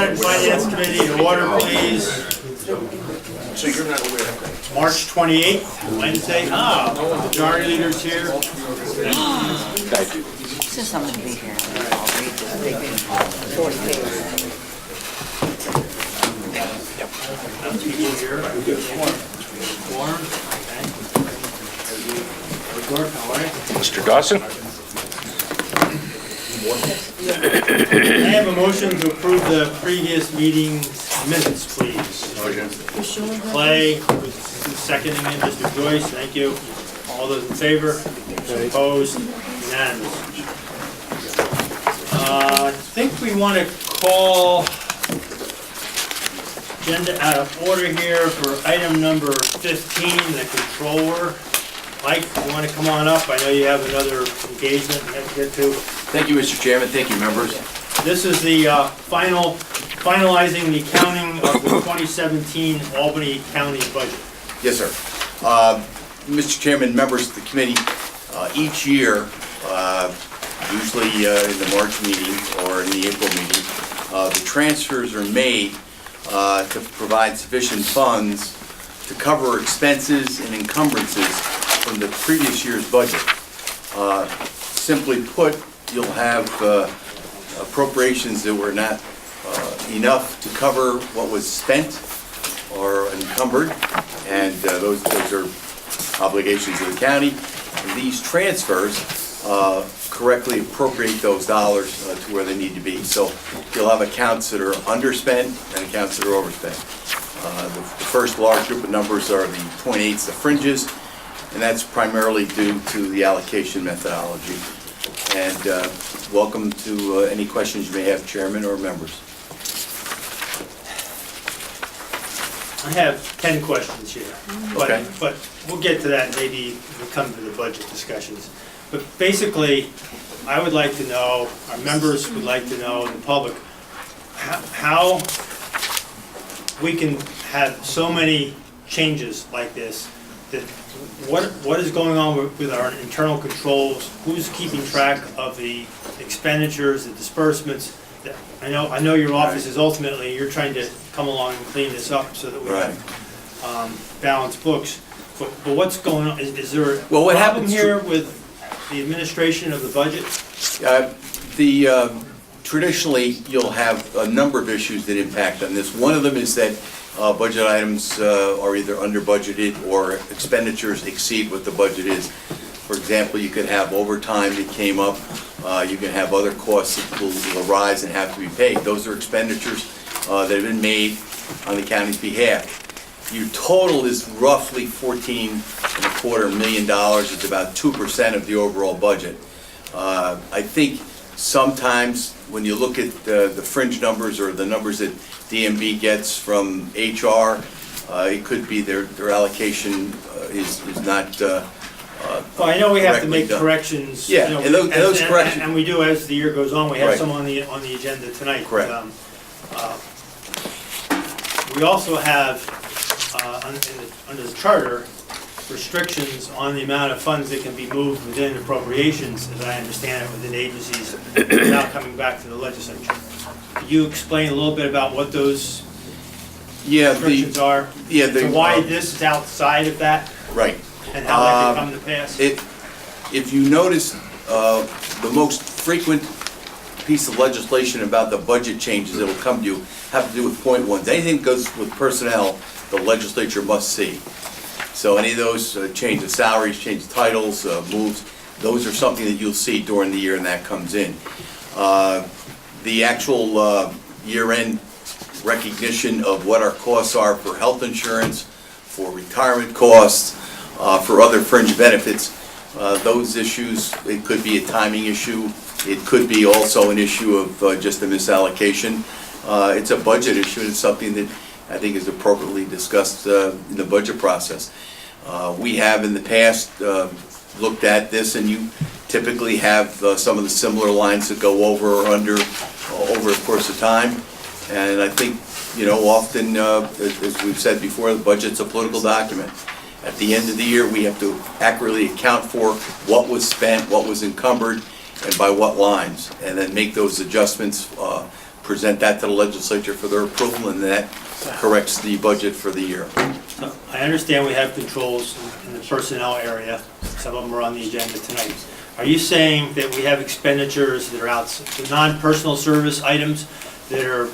Audit and Finance Committee to order, please. So you're not aware of that? March 28th, Wednesday. Majority leaders here. Thank you. Since I'm going to be here, I'll read this big 40 pages. People here. Warm. Okay. All right. Mr. Dawson? I have a motion to approve the previous meeting minutes, please. Clay, who's seconding it, Mr. Joyce, thank you. All those in favor? Opposed? Unanimous. I think we want to call agenda out of order here for item number 15, the controller. Mike, you want to come on up? I know you have another engagement you have to get to. Thank you, Mr. Chairman. Thank you, members. This is the finalizing the accounting of the 2017 Albany County budget. Yes, sir. Mr. Chairman, members of the committee, each year, usually in the March meeting or in the April meeting, the transfers are made to provide sufficient funds to cover expenses and encumbrances from the previous year's budget. Simply put, you'll have appropriations that were not enough to cover what was spent or encumbered, and those are obligations of the county. And these transfers correctly appropriate those dollars to where they need to be. So you'll have accounts that are underspent and accounts that are overspent. The first large group of numbers are the .8s, the fringes, and that's primarily due to the allocation methodology. And welcome to any questions you may have, Chairman or members. I have 10 questions here, Okay. but we'll get to that maybe when we come to the budget discussions. But basically, I would like to know, our members would like to know, and the public, how we can have so many changes like this. That what is going on with our internal controls? Who's keeping track of the expenditures, the disbursements? I know your office is ultimately, you're trying to come along and clean this up so that we can balance books. But what's going on? Is there a problem here with the administration of the budget? Traditionally, you'll have a number of issues that impact on this. One of them is that budget items are either under budgeted or expenditures exceed what the budget is. For example, you could have overtime that came up. You can have other costs that will arise and have to be paid. Those are expenditures that have been made on the county's behalf. Your total is roughly $14.25 million. It's about 2% of the overall budget. I think sometimes when you look at the fringe numbers or the numbers that DMB gets from HR, it could be their allocation is not Well, I know we have to make corrections. Yeah, you know, and those corrections. And we do as the year goes on. We have Right. some on the agenda tonight. Correct. We also have under the charter restrictions on the amount of funds that can be moved within appropriations, as I understand it, within agencies without coming back to the legislature. Could you explain a little bit about what those restrictions are? So why this is outside of that? Right. And how that can come to pass? If you notice, the most frequent piece of legislation about the budget changes that will come to you have to do with .1s. Anything that goes with personnel, the legislature must see. So any of those change of salaries, change of titles, moves, those are something that you'll see during the year, and that comes in. The actual year-end recognition of what our costs are for health insurance, for retirement costs, for other fringe benefits, those issues, it could be a timing issue. It could be also an issue of just a misallocation. It's a budget issue, and it's something that I think is appropriately discussed in the budget process. We have in the past looked at this, and you typically have some of the similar lines that go over or under over the course of time. And I think, you know, often, as we've said before, the budget's a political document. At the end of the year, we have to accurately account for what was spent, what was encumbered, and by what lines, and then make those adjustments present that to the legislature for their approval, and that corrects the budget for the year. So, I understand we have controls in the personnel area. Some of them are on the agenda tonight. Are you saying that we have expenditures that are the non-personal service items that are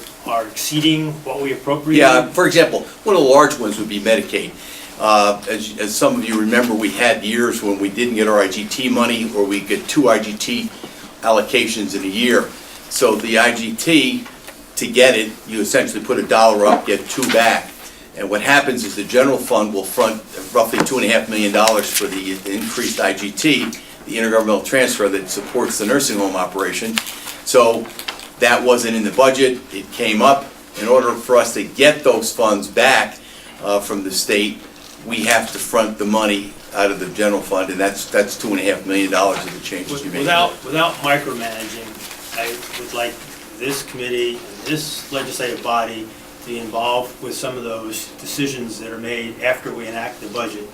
exceeding what we appropriated? Yeah, for example, one of the large ones would be Medicaid. As some of you remember, we had years when we didn't get our IGT money, or we get 2 IGT allocations in a year. So the IGT, to get it, you essentially put $1 up, get 2 back. And what happens is the general fund will front roughly $2.5 million for the increased IGT, the intergovernmental transfer that supports the nursing home operation. So that wasn't in the budget, it came up. In order for us to get those funds back from the state, we have to front the money out of the general fund, and that's $2.5 million of the changes you made. Without micromanaging, I would like this committee and this legislative body to be involved with some of those decisions that are made after we enact the budget.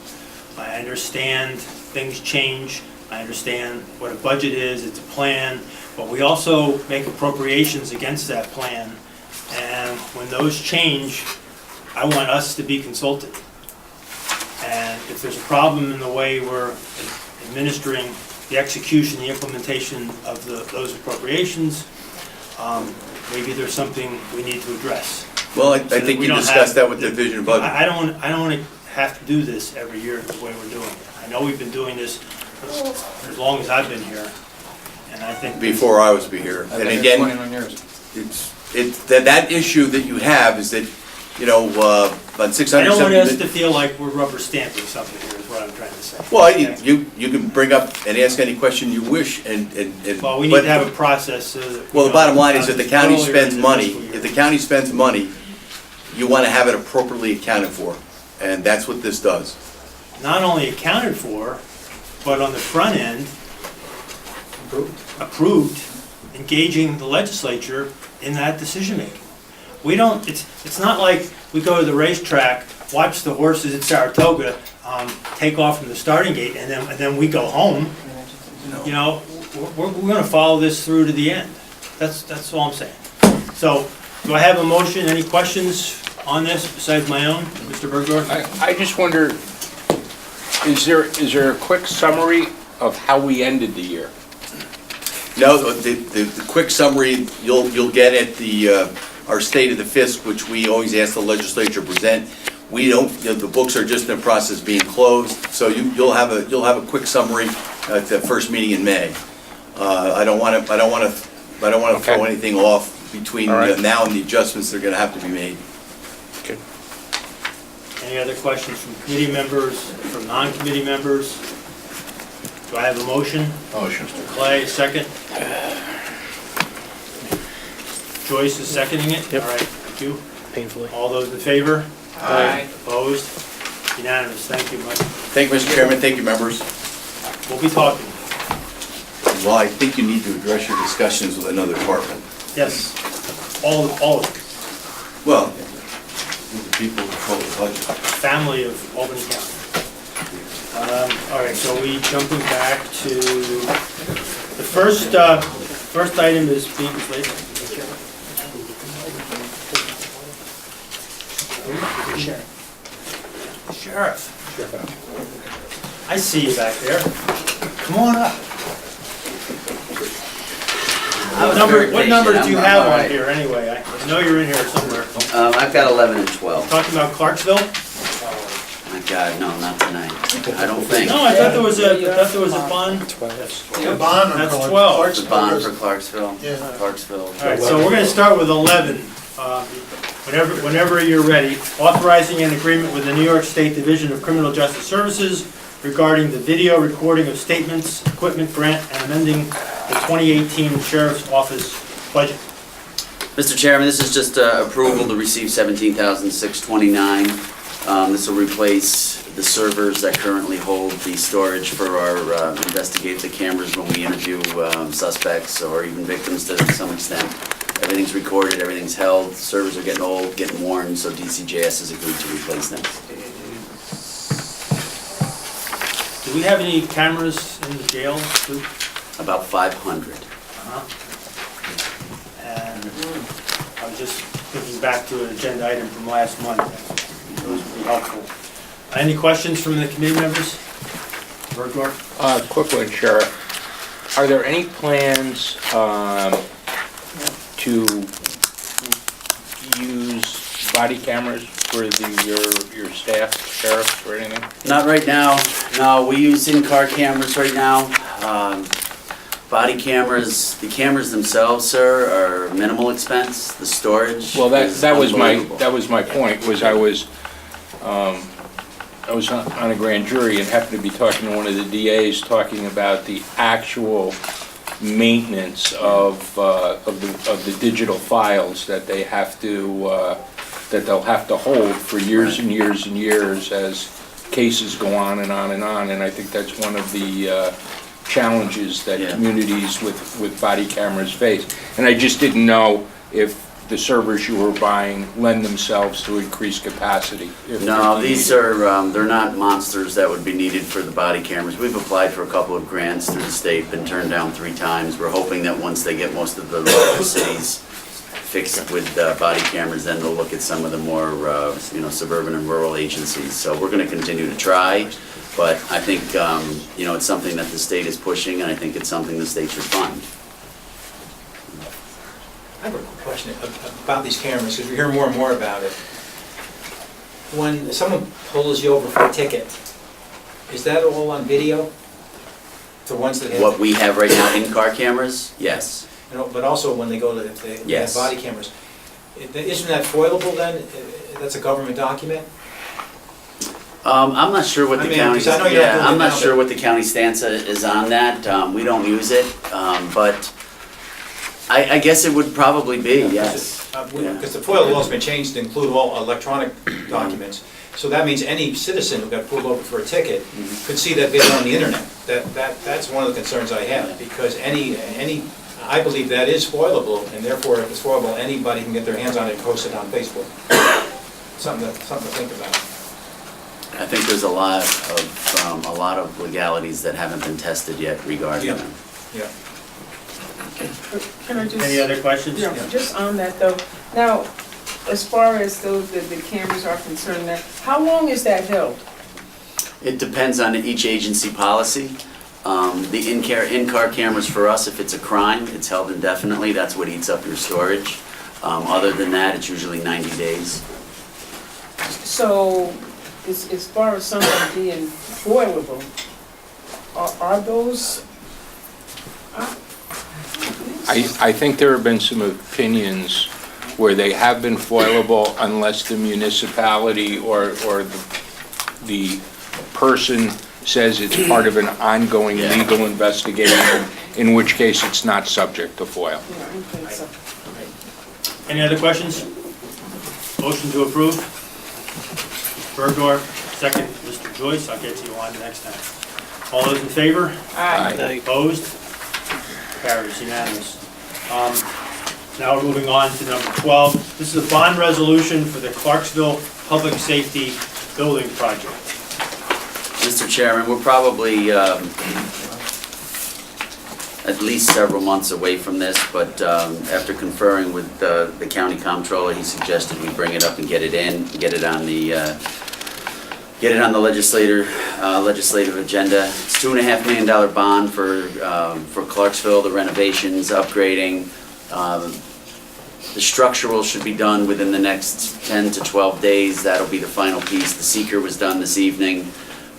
I understand things change. I understand what a budget is, it's a plan, but we also make appropriations against that plan. And when those change, I want us to be consulted. And if there's a problem in the way we're administering the execution, the implementation of those appropriations, maybe there's something we need to address. Well, I think you discussed that with the division of budget. I don't want to have to do this every year the way we're doing it. I know we've been doing this for as long as I've been here, and I think... Before I was here. And again, that issue that you have is that, you know, on 670... I don't want us to feel like we're rubber stamping something here, is what I'm trying to say. Well, Okay? you can bring up and ask any question you wish, and Well, we need to have a process so that... well, the bottom line is, if the county earlier spends in the money, fiscal year. if the county spends money, you want to have it appropriately accounted for, and that's what this does. Not only accounted for, but on the front end, approved, engaging the legislature in that decision-making. We don't, it's not like we go to the racetrack, watch the horses at Saratoga take off from the starting gate, and then we go home. You know, we're gonna follow this through to the end. That's all I'm saying. So, do I have a motion? Any questions on this besides my own, Mr. Bergdorf? I just wonder, is there a quick summary of how we ended the year? No, the quick summary, you'll get at our State of the Fisc, which we always ask the legislature to present. We don't, the books are just in the process of being closed, so you'll have a quick summary at the first meeting in May. I don't want to throw anything off between now and the adjustments that are going to have to be made. Okay. Any other questions from committee members, from non-committee members? Do I have a motion? Motion. Mr. Clay, second? Joyce is seconding it? Yep. All right, thank you. Painfully. All those in favor? Aye. Opposed? Unanimous, thank you, Mike. Thank you, Mr. Chairman, thank you, members. We'll be talking. Well, I think you need to address your discussions with another department. Yes, all of it. Well, with the people who control the budget. Family of Albany County. All right, so we jumping back to, the first item is being related. Sheriff. I see you back there. Come on up. What numbers do you have on here anyway? I know you're in here somewhere. I've got 11 and 12. Talking about Clarksville? My God, no, not tonight. I don't think. No, I thought there was a bond. That's 12. The bond for Clarksville? Yeah. Clarksville. All right, so we're going to start with 11. Whenever you're ready. Authorizing an agreement with the New York State Division of Criminal Justice Services regarding the video recording of statements, equipment grant, and amending the 2018 Sheriff's Office budget. Mr. Chairman, this is just approval to receive $17,629. This will replace the servers that currently hold the storage for our the cameras when we interview suspects or even victims to some extent. Everything's recorded, everything's held, servers are getting old, getting worn, so DCJS has agreed to replace them. Do we have any cameras in the jail, too? About 500. And I was just thinking back to an agenda item from last month. That was pretty helpful. Any questions from the committee members? Bergdorf? Quick one, Sheriff. Are there any plans to use body cameras for your staff, sheriffs, or anything? Not right now. No, we use in-car cameras right now. Body cameras, the cameras themselves, sir, are minimal expense. The storage Well, is that was unbelievable. my point, was I was on a grand jury and happened to be talking to one of the DAs, talking about the actual maintenance of the digital files that they have to, that they'll have to hold for years and years and years as cases go on and on and on. And I think that's one of the challenges that Yeah. communities with body cameras face. And I just didn't know if the servers you were buying lend themselves to increased capacity. if No, they're these needed. are, they're not monsters that would be needed for the body cameras. We've applied for a couple of grants through the state, been turned down 3 times. We're hoping that once they get most of the local cities fixed with body cameras, then they'll look at some of the more, suburban and rural agencies. So we're gonna continue to try, but I think, it's something that the state is pushing, and I think it's something the state should fund. I have a quick question about these cameras, because we hear more and more about it. When someone pulls you over for a ticket, is that all on video? The ones that have... What we have right now, in-car cameras, yes. But also when they go to, if they have Yes. body cameras, isn't that foilable then? That's a government document? I'm not sure what I the mean, county's, 'cause I know you're not yeah, doing I'm it not now, sure but- what the county stance is on that. We don't use it, but I guess it would probably be, yes. Yeah. Because the FOIL law's been changed to include all electronic documents. So that means any citizen who got pulled over for a ticket could see that video on the internet. That's one of the concerns I have, because I believe that is foilable, and therefore if it's foilable, anybody can get their hands on it and post it on Facebook. Something to think about. I think there's a lot of legalities that haven't been tested yet regarding Yeah. them. Yeah. Can I just? Any other questions? Yeah, just on that though. Now, as far as those, the cameras are concerned, now, how long is that held? It depends on each agency policy. The in-car cameras for us, if it's a crime, it's held indefinitely. That's what eats up your storage. Other than that, it's usually 90 days. So, as far as something being foilable, are those? I think there have been some opinions where they have been foilable unless the municipality or the person says it's part of an ongoing Yeah. legal investigation, in which case it's not subject to FOIL. Yeah, I don't think so. Any other questions? Motion to approve? Bergdorf, second, Mr. Joyce, I'll get to you on next time. All those in favor? Aye. Opposed? Carries unanimous. Now we're moving on to number 12. This is a bond resolution for the Clarksville Public Safety Building Project. Mr. Chairman, we're probably at least several months away from this, but after conferring with the county comptroller, he suggested we bring it up and get it in, get it on the legislative agenda. It's $2.5 million bond for Clarksville, the renovations, upgrading. The structural should be done within the next 10 to 12 days. That'll be the final piece. The seeker was done this evening.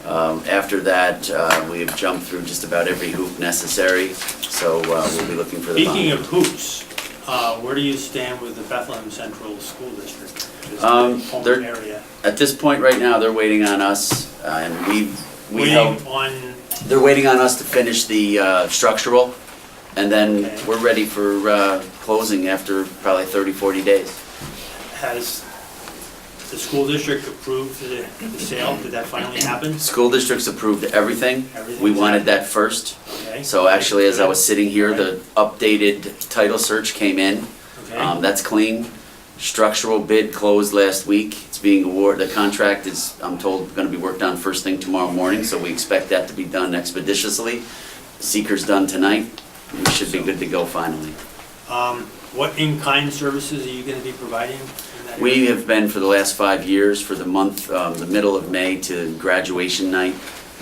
After that, we have jumped through just about every hoop necessary, so we'll be looking for the bond. Speaking of hoops, where do you stand with the Bethlehem Central School District? This home they're- area. At this point right now, they're waiting on us, and we Waiting help. on, They're waiting on us to finish the structural, and then Okay. we're ready for closing after probably 30, 40 days. has the school district approved the sale? Did that finally happen? School districts approved everything. Everything's We wanted in. that first. Okay. So actually, as I was sitting here, the updated title search came in. Okay. That's clean. Structural bid closed last week. It's being awarded, the contract is, I'm told, gonna be worked on first thing tomorrow morning, so we expect that to be done expeditiously. Seeker's done tonight. We should be good to go finally. What in-kind services are you going to be providing in that area? We have been for the last 5 years, for the month, the middle of May to graduation night,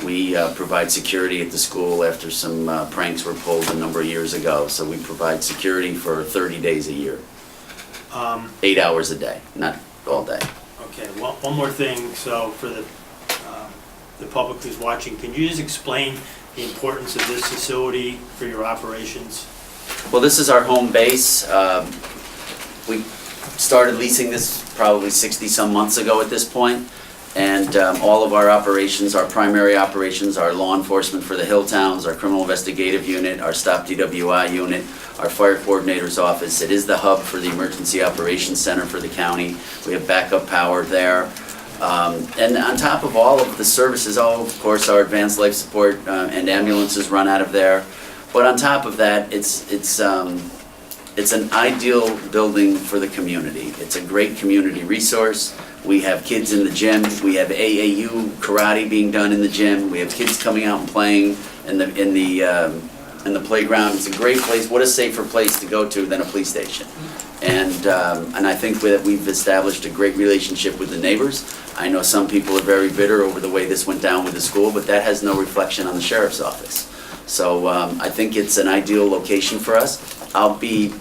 we provide security at the school after some pranks were pulled a number of years ago. So we provide security for 30 days a year, 8 hours a day, not all day. Okay, one more thing, so for the public who's watching, can you just explain the importance of this facility for your operations? Well, this is our home base. We started leasing this probably 60-some months ago at this point, and all of our operations, our primary operations, our law enforcement for the Hill Towns, our criminal investigative unit, our stop DWI unit, our fire coordinator's office. It is the hub for the emergency operations center for the county. We have backup power there. And on top of all of the services, of course, our advanced life support and ambulances run out of there. But on top of that, it's an ideal building for the community. It's a great community resource. We have kids in the gym. We have AAU karate being done in the gym. We have kids coming out and playing in the playground. It's a great place. What a safer place to go to than a police station. And I think that we've established a great relationship with the neighbors. I know some people are very bitter over the way this went down with the school, but that has no reflection on the sheriff's office. So I think it's an ideal location for us. I'll be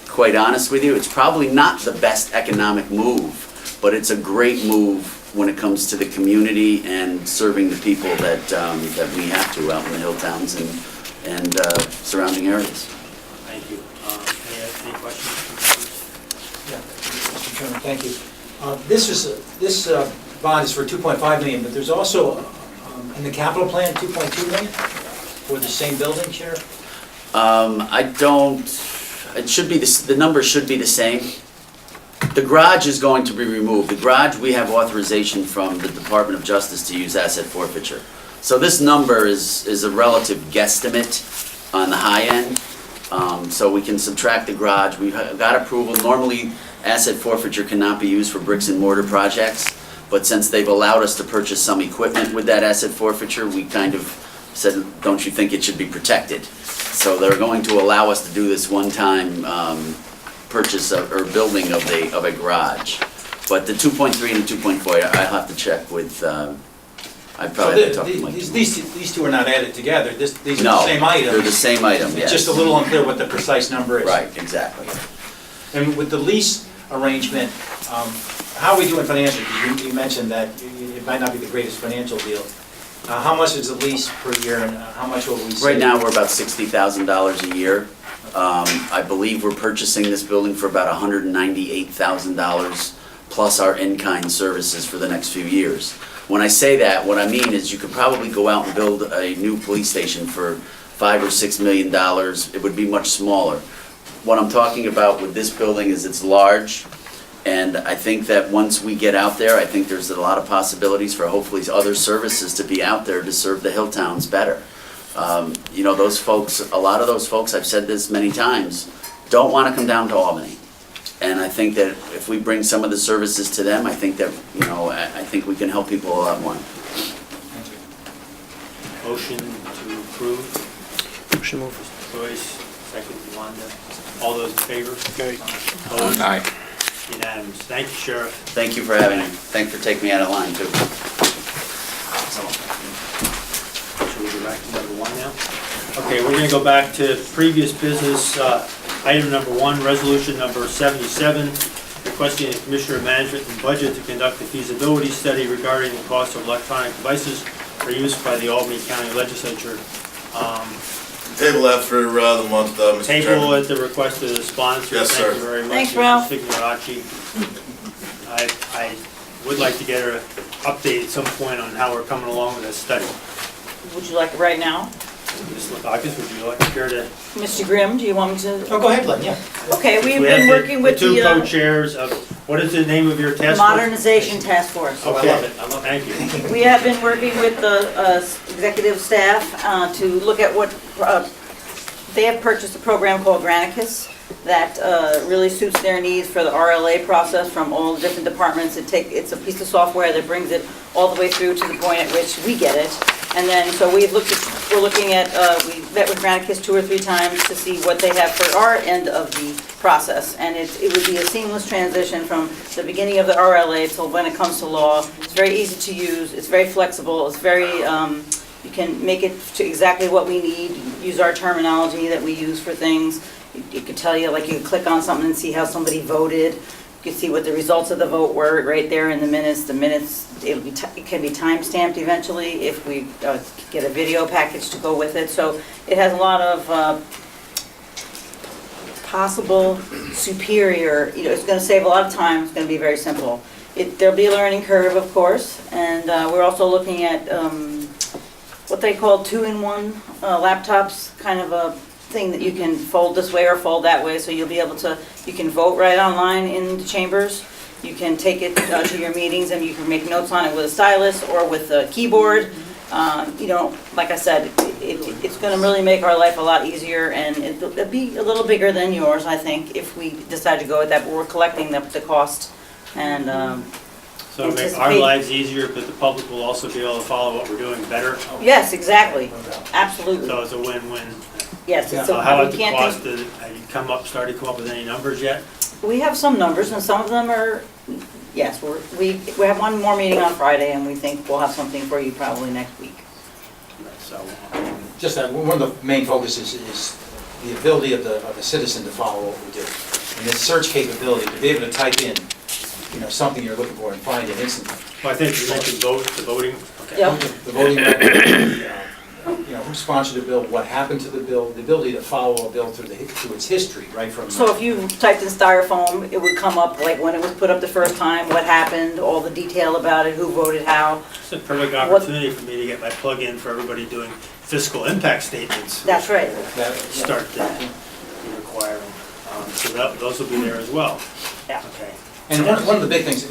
quite honest with you, it's probably not the best economic move, but it's a great move when it comes to the community and serving the people that we have to out in the Hill Towns and surrounding areas. Thank you. Any questions? Yeah, Mr. Chairman, thank you. This bond is for $2.5 million, but there's also in the capital plan $2.2 million for the same building, Sheriff? It should be, the number should be the same. The garage is going to be removed. The garage, we have authorization from the Department of Justice to use asset forfeiture. So this number is a relative guesstimate on the high end. So we can subtract the garage. We've got approval. Normally, asset forfeiture cannot be used for bricks and mortar projects, but since they've allowed us to purchase some equipment with that asset forfeiture, we kind of said, don't you think it should be protected? So they're going to allow us to do this one-time purchase or building of a garage. But the 2.3 and the 2.4, I'll have to check with, I'd probably have to talk to Mike. These two are not added together, these are No, the same item. they're the same item, yes. It's just a little unclear what the precise number is. Right, exactly. And with the lease arrangement, how are we doing financially? Because you mentioned that it might not be the greatest financial deal. How much is the lease per year, and how much will we save? Right now, we're about $60,000 a year. I believe we're purchasing this building for about $198,000 plus our in-kind services for the next few years. When I say that, what I mean is you could probably go out and build a new police station for $5 or $6 million. It would be much smaller. What I'm talking about with this building is it's large, and I think that once we get out there, I think there's a lot of possibilities for hopefully other services to be out there to serve the Hill Towns better. You know, those folks, a lot of those folks, I've said this many times, don't want to come down to Albany. And I think that if we bring some of the services to them, I think that, you know, I think we can help people a lot more. Motion to approve. Motion move. Mr. Joyce, second Wanda. All those in favor? Opposed? Aye. Unanimous. Thank you, Sheriff. Thank you for having me. Thanks for taking me out of line, too. Should we go back to number one now? Okay, we're going to go back to previous business. Item number one, resolution number 77, requesting the Commissioner of Management and Budget to conduct a feasibility study regarding the cost of electronic devices for use by the Albany County Legislature. Table that for the month, Mr. Table Chairman. at the request of the sponsor. Yes, sir. Thank you very much. Thanks, Ralph. Mr. Figuracci. I would like to get an update at some point on how we're coming along with this study. Would you like it right now? Ms. Lakakis, would you like to care to? Mr. Grimm, do you want me to? Oh, go ahead, Len, yeah. Okay, we've We have been working with two the co-chairs of, what is the name of your task force? Modernization Task Force. Oh, I Okay. love it, I love it. Thank you. We have been working with the executive staff to look at what, they have purchased a program called Granicus that really suits their needs for the RLA process from all the different departments. It's a piece of software that brings it all the way through to the point at which we get it. And then, so we've looked at we're looking at, we met with Granicus 2 or 3 times to see what they have for our end of the process. And it would be a seamless transition from the beginning of the RLA till when it comes to law. It's very easy to use, it's very flexible, it's very, you can make it to exactly what we need, use our terminology that we use for things. It could tell you, like, you could click on something and see how somebody voted. You can see what the results of the vote were right there in the minutes. The minutes, it can be time-stamped eventually if we get a video package to go with it. So it has a lot of possible superior, it's going to save a lot of time, it's going to be very simple. There'll be a learning curve, of course, and we're also looking at what they call 2-in-1 laptops, kind of a thing that you can fold this way or fold that way, so you'll be able to, you can vote right online in the chambers. You can take it to your meetings and you can make notes on it with a stylus or with a keyboard. Like I said, it's going to really make our life a lot easier, and it'll be a little bigger than yours, I think, if we decide to go with that, but we're collecting the cost and So it'll make our lives easier, but the public will also be able to follow what we're doing better. Yes, exactly, absolutely. So it's a win-win. Yes, So how about the cost? Have you started to come up with any numbers yet? We have some numbers, and some of them are, yes, we have one more meeting on Friday, and we think we'll have something for you probably next week. So, Just that, one of the main focuses is the ability of the citizen to follow what we do. And the search capability, to be able to type in, something you're looking for and find it instantly. well, I think you mentioned the voting. Okay. Yep. The voting, who sponsored the bill, what happened to the bill, the ability to follow a bill through its history, right from. So if you typed in styrofoam, it would come up like when it was put up the first time, what happened, all the detail about it, who voted how. It's a perfect opportunity for me to get my plug in for everybody doing fiscal impact statements. That's right. Start to be requiring. So those will be there as well. Yeah. Okay. And one of the big things,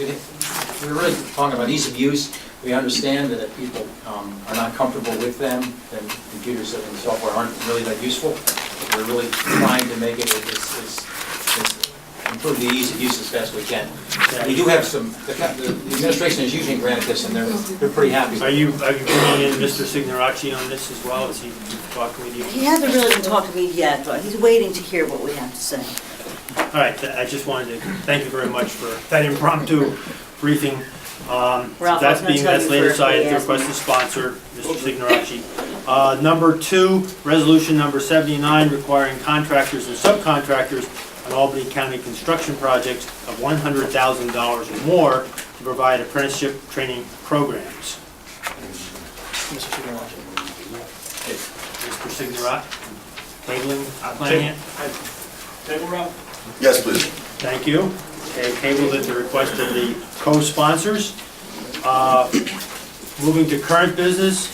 we're really talking about ease of use. We understand that if people are not comfortable with them, then computers and software aren't really that useful. We're really trying to make it improve the ease of use as best we can. We do have some, the administration is using Granicus, and they're pretty happy. Are you bringing in Mr. Signoracci on this as well? Is he talking with you? He hasn't really been talking to me yet, but he's waiting to hear what we have to say. All right, I just wanted to thank you very much for that impromptu briefing. Ralph, That's being first, laid aside at the yes. request of sponsor, Mr. Signoracci. Number 2, resolution number 79, requiring contractors and subcontractors on Albany County construction projects of $100,000 or more to provide apprenticeship training programs. Mr. Signoracci, tabling, outlining it? Table round? Yes, please. Thank you. Okay, tabled at the request of the co-sponsors. Moving to current business,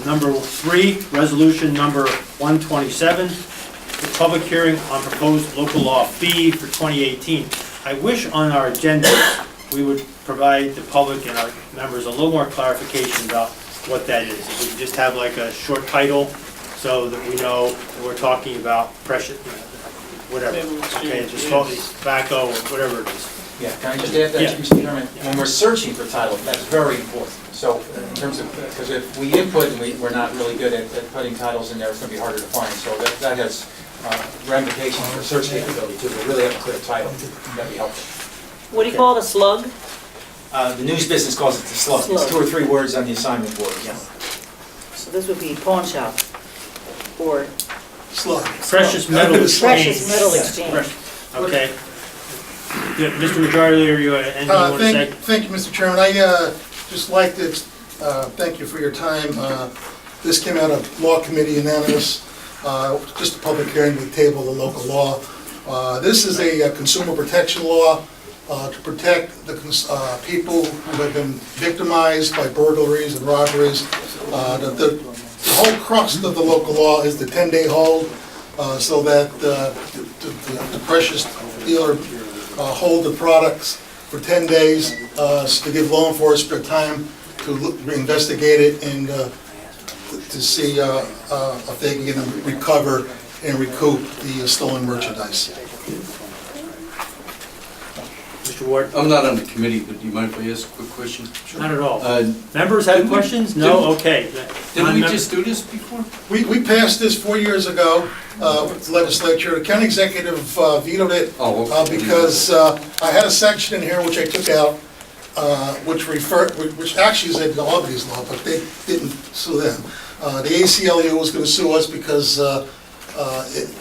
number 3, resolution number 127, the public hearing on proposed local law fee for 2018. I wish on our agenda we would provide the public and our members a little more clarification about what that is. If we could just have like a short title so that we know that we're talking about precious, whatever. Okay, just call it tobacco or whatever it is. Yeah, can I just add that, Yeah. Mr. Chairman? When we're searching for titles, that's very important. So in terms of, because if we input and we're not really good at putting titles in there, it's going to be harder to find. So that has ramifications for search capability too. We really have a clear title. That'd be helpful. What do you call it, a slug? The news business calls it the slug. It's Slug. 2 or 3 words on the assignment board. So this would be pawn shop or Precious metal exchange. precious metal exchange. Okay. Good. Mr. Majority Leader, you have anything you want to say? Thank you, Mr. Chairman. I just like to thank you for your time. This came out of Law Committee unanimous, just a public hearing to table the local law. This is a consumer protection law to protect the people who have been victimized by burglaries and robberies. The whole crux of the local law is the 10-day hold, so that the precious dealer hold the products for 10 days to give law enforcement time to investigate it and to see if they can recover and recoup the stolen merchandise. Mr. Mr. Ward? I'm not on the committee, but do you mind if I ask a quick question? Not at all. Uh, Members have didn't we- questions? No? didn't- Okay. Didn't we Non-mem- just do this before? We passed this 4 years ago with the legislature. The county executive vetoed it Oh, okay. because I had a section in here which I took out, which actually is in Albany's law, but they didn't sue them. The ACLU was gonna sue us because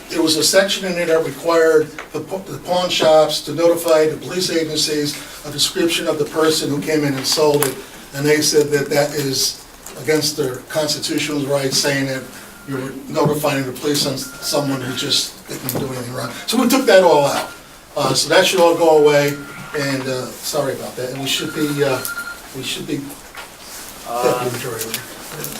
there was a section in there that required the pawn shops to notify the police agencies a description of the person who came in and sold it, and they said that that is against their constitutional rights, saying that you were notifying the police on someone who just didn't do anything wrong. So we took that all out. So that should all go away, and sorry about that, and we should be deputy majority leader.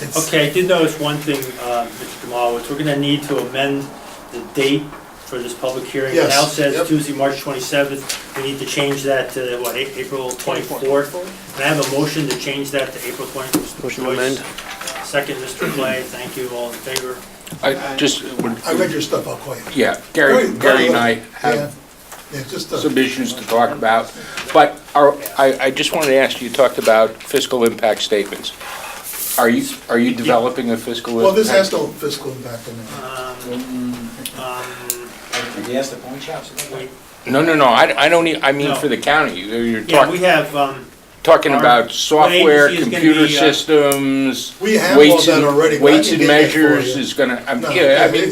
It's- Okay, I did notice one thing, Mr. Jamalowitz, we're gonna need to amend the date for this public hearing. It Yes, now says yep. Tuesday, March 27th. We need to change that to, what, April 24th? Can I have a motion to change that to April 24th? Motion to amend. Second, Mr. Clay, thank you, all in favor? I just, would- I read your stuff, I'll call you. yeah, Gary and I have Yeah, just some issues to talk about, but I just wanted to ask you, talked about fiscal impact statements. Are you developing a fiscal impact? well, this has no fiscal impact on it. Did you ask the pawn shops about that? Wait, No, I don't, I mean No. for the county. You're yeah, we have, talking our about software, agency is gonna computer be, systems, We have all weights that already, and, but I weights can and get that for measures you. is gonna, No, yeah, I mean,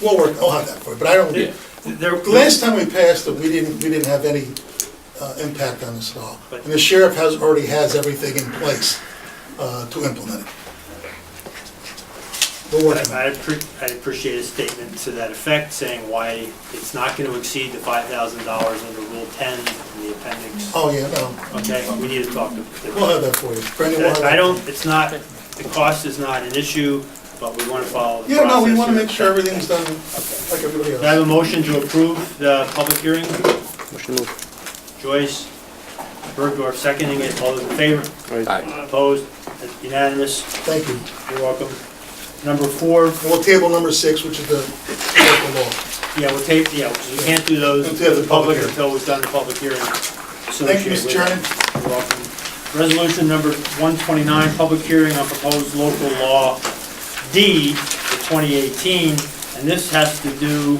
we'll work, I'll have that for you, but I don't, Yeah. there, the last time we passed it, we didn't have any impact on this at all. But- And the sheriff already has everything in place to implement it. We're working on it. I'd appreciate a statement to that effect, saying why it's not gonna exceed the $5,000 under Rule 10 in the appendix. Oh, yeah, no, Okay, we need to talk to. we'll have that for you. Brandon, we'll have that. I don't, it's not, the cost is not an issue, but we want to follow the Yeah, no, we process want to here. make sure everything's done Okay. like everybody Can I have else. a motion to approve the public hearing? Motion moved. Joyce, Bergdorf seconding it, all those in favor? Aye. Opposed? That's unanimous. Thank you. You're welcome. Number 4, And we'll table number 6, which is the local law. yeah, we'll take, yeah, we can't do those to Until the the public public hearing. until we've done the public hearing. Thank you, Mr. Chairman. You're welcome. Resolution number 129, public hearing on proposed local law D for 2018, and this has to do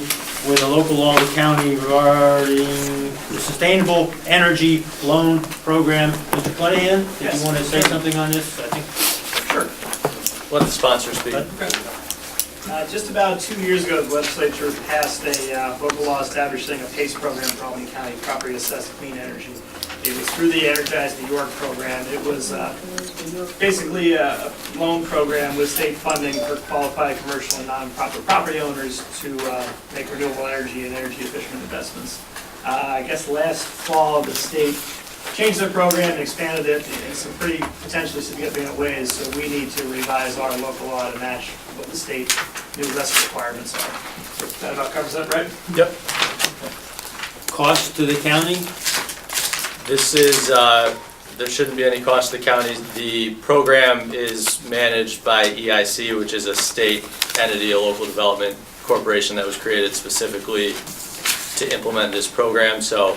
with a local law of the county regarding the Sustainable Energy Loan Program. Mr. Clenahan, did Yes. you want to say something on this? I think. Sure. Let the sponsor speak. Just about 2 years ago, the legislature passed a local law establishing a PACE program for Albany County Property Assessed Clean Energy. It was through the Energize New York program. It was basically a loan program with state funding for qualified commercial and non-profit property owners to make renewable energy and energy efficient investments. I guess last fall, the state changed their program and expanded it in some pretty potentially significant ways, so we need to revise our local law to match what the state new REST requirements are. That about covers that, right? Yep. Cost to the county? This is, there shouldn't be any cost to the county. The program is managed by EIC, which is a state entity, a local development corporation that was created specifically to implement this program. So,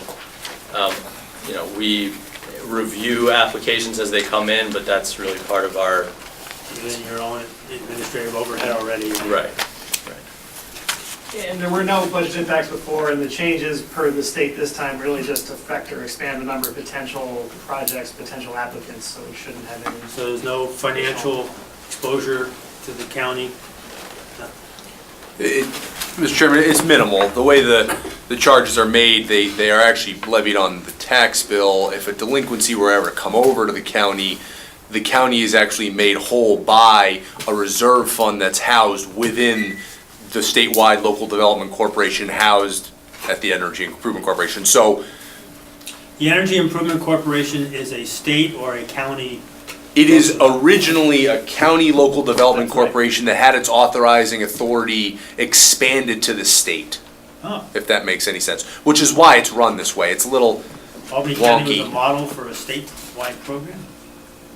we review applications as they come in, but that's really part of our, Within your own administrative overhead already. right. And there were no budget impacts before, and the changes per the state this time really just affect or expand the number of potential projects, potential applicants, so we shouldn't have any. So there's no financial exposure to the county? Mr. Chairman, it's minimal. The way the charges are made, they are actually levied on the tax bill. If a delinquency were ever to come over to the county is actually made whole by a reserve fund that's housed within the statewide local development corporation housed at the Energy Improvement Corporation. So The Energy Improvement Corporation is a state or a county? it is originally a county local development That's right. corporation that had its authorizing authority expanded to the state, Oh, if that makes any sense, which is why it's run this way. It's a little, Albany County was Wonky. a model for a statewide program?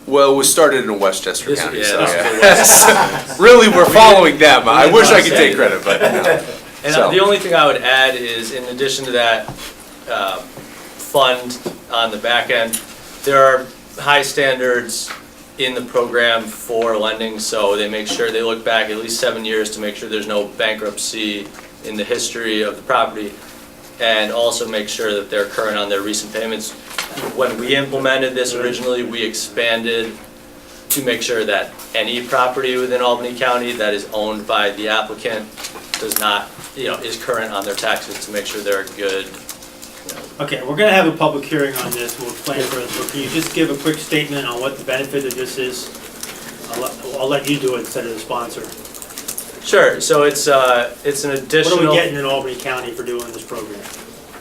well, it was started in Westchester This- County, yeah, so this yeah. Really, we're following them. I wish I could take credit, but no. And So- the only thing I would add is, in addition to that, fund on the back end. There are high standards in the program for lending, so they make sure they look back at least 7 years to make sure there's no bankruptcy in the history of the property, and also make sure that they're current on their recent payments. When we implemented this originally, we expanded to make sure that any property within Albany County that is owned by the applicant does not, is current on their taxes, to make sure they're good. Okay, we're gonna have a public hearing on this, we'll explain further, but can you just give a quick statement on what the benefit of this is? I'll let you do it instead of the sponsor. Sure, so it's an What additional. are we getting in Albany County for doing this program?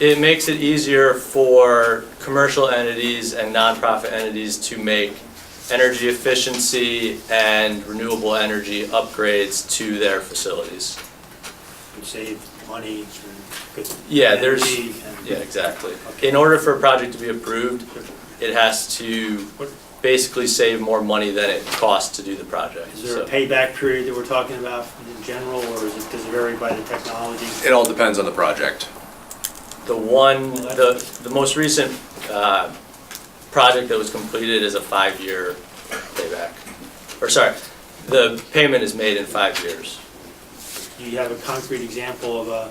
It makes it easier for commercial entities and nonprofit entities to make energy efficiency and renewable energy upgrades to their facilities. We save money and good Yeah, there's, energy and- yeah, exactly. In order for a project to be approved, it has to basically save more money than it costs to do the project. Is there a So- payback period that we're talking about in general, or does it vary by the technology? It all depends on the project. The most recent project that was completed is a 5-year payback. Or sorry, the payment is made in 5 years. Do you have a concrete example of a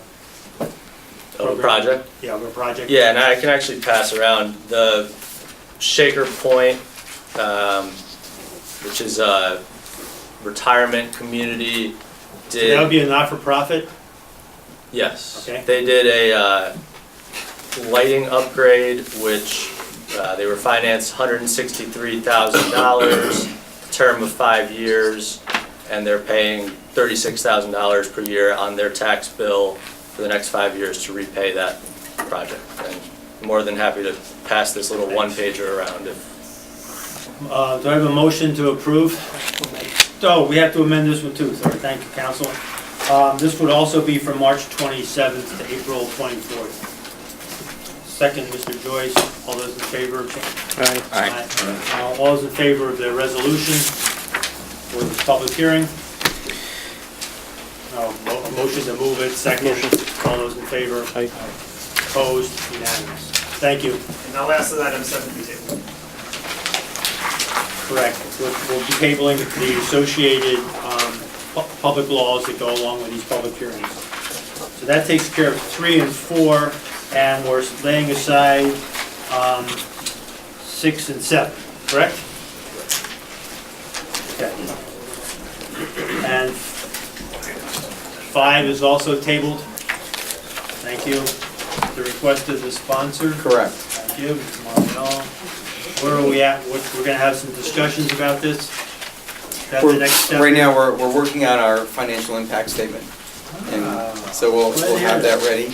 Of a project? Yeah, of a project? Yeah, and I can actually pass around the Shaker Point, which is a retirement community, So that would be a not-for-profit? yes. Okay. They did a lighting upgrade, which they were financed $163,000, term of 5 years, and they're paying $36,000 per year on their tax bill for the next 5 years to repay that project. And I'm more than happy to pass this little one-pager around if. Do I have a motion to approve? Oh, we have to amend this one too, sorry, thank you, council. This would also be from March 27th to April 24th. Second, Mr. Joyce, all those in favor? Aye. All those in favor of the resolution for this public hearing? A motion to move it, second. All those in favor? Aye. Opposed, unanimous. Thank you. And now last is item 7B. Correct. We'll be tabling the associated public laws that go along with these public hearings. So that takes care of 3 and 4, and we're laying aside 6 and 7, correct? Okay. And 5 is also tabled. Thank you. The request of the sponsor. Correct. Thank you, Mr. Marvell. Where are we at? We're gonna have some discussions about this? That's the next step? Right now, we're working on our financial impact statement. And so we'll have that ready.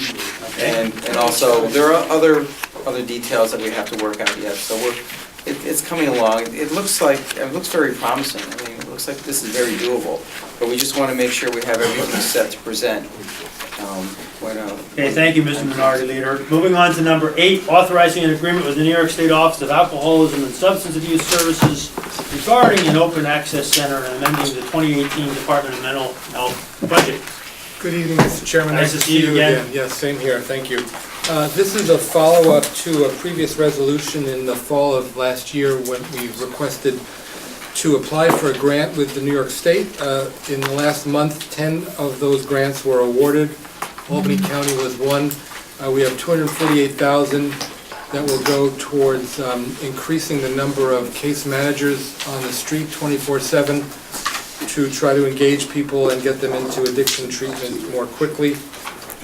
And also, there are other details that we have to work out yet. So it's coming along. It looks very promising. I mean, it looks like this is very doable. But we just want to make sure we have everything set to present. Okay, thank you, Mr. Minority Leader. Moving on to number 8, authorizing an agreement with the New York State Office of Alcoholism and Substance Abuse Services regarding an open access center and amending the 2018 Department of Mental Health budget. Good evening, Mr. Chairman. Nice to see you again. Yes, same here, thank you. This is a follow-up to a previous resolution in the fall of last year when we requested to apply for a grant with the New York State. In the last month, 10 of those grants were awarded. Albany County was one. We have $248,000 that will go towards increasing the number of case managers on the street 24/7 to try to engage people and get them into addiction treatment more quickly.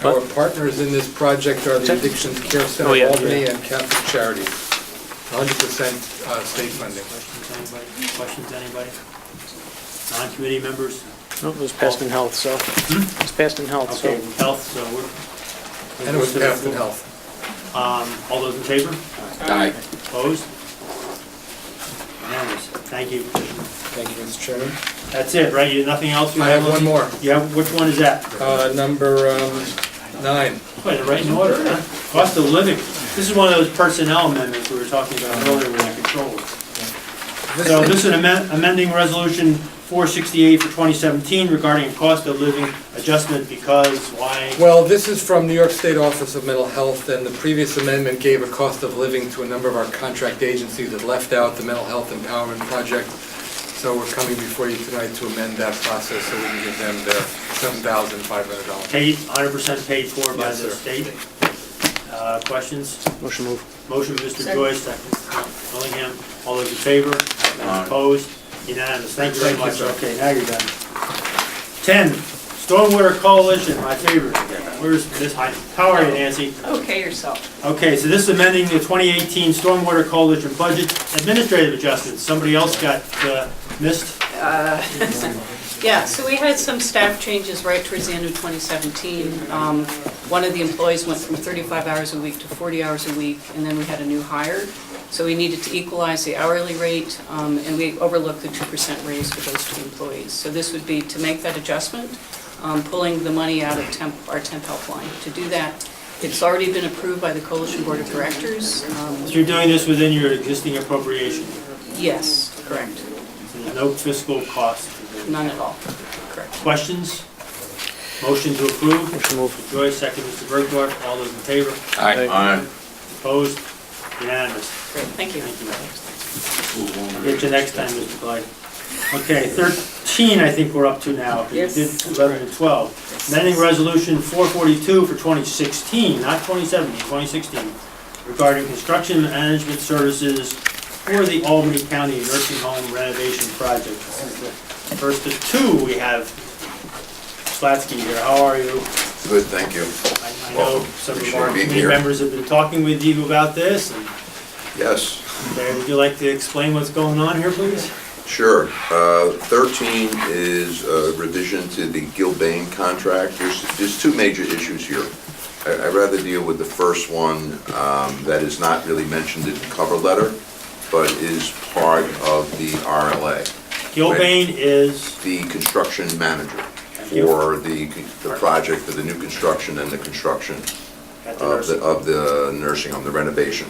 Our partners in this project are the Addiction Care Center of Albany and Catholic Charities. 100% state funding. Questions, anybody? Non-committee members? No, it was passed in health, so. It's passed in health, so. Okay, health, so we're... And it was passed in health. All those in favor? Aye. Opposed? Unanimous. Thank you. Thank you, Mr. Chairman. That's it, right? You, nothing else? You I have one more. You have, which one is that? Number 9. Wait, the right in order, huh? Cost of living. This is one of those personnel amendments we were talking about earlier with the controllers. So this is amending resolution 468 for 2017 regarding a cost of living adjustment because why? Well, this is from New York State Office of Mental Health, and the previous amendment gave a cost of living to a number of our contract agencies that left out the Mental Health Empowerment Project. So we're coming before you tonight to amend that process so we can give them their $7,500. Paid, 100% paid for by Yes, the sir. state. Questions? Motion move. Motion, Mr. Joyce, second, Willingham. All those in favor? Opposed? Unanimous. Thank you very much. Okay, now you're done. 10, Stormwater Coalition, my favorite. Where's Ms. Hyde? How are you, Nancy? Okay, yourself. Okay, so this is amending the 2018 Stormwater Coalition budget administrative adjustments. Somebody else got missed? Yeah, so we had some staff changes right towards the end of 2017. One of the employees went from 35 hours a week to 40 hours a week, and then we had a new hire. So we needed to equalize the hourly rate, and we overlooked the 2% raise for those two employees. So this would be to make that adjustment, pulling the money out of our temp helpline. To do that, it's already been approved by the Coalition Board of Directors. So you're doing this within your existing appropriation? Yes, correct. There's no fiscal cost? None at all. Correct. Questions? Motion to approve? Motion move. Mr. Joyce, second, Mr. Bergdorf. All those in favor? Aye. Opposed? Unanimous. Great, thank you. I'll get you next time, Mr. Clyde. Okay, 13, I think we're up to now. You Yes. did 11 and 12. Amending Resolution 442 for 2016, not 2017, 2016, regarding construction management services for the Albany County Nursing Home Renovation Project. This is the first of two we have. Slatsky here, how are you? Good, thank you. I know some of Appreciate our being committee here. members have been talking with you about this. And Yes, would you like to explain what's going on here, please? sure. 13 is a revision to the Gilbane contract. There's two major issues here. I'd rather deal with the first one that is not really mentioned in the cover letter, but is part of the RLA. Gilbane is, The construction manager you. for the project, for the new construction and the construction at the nursing. of the nursing home, the renovation.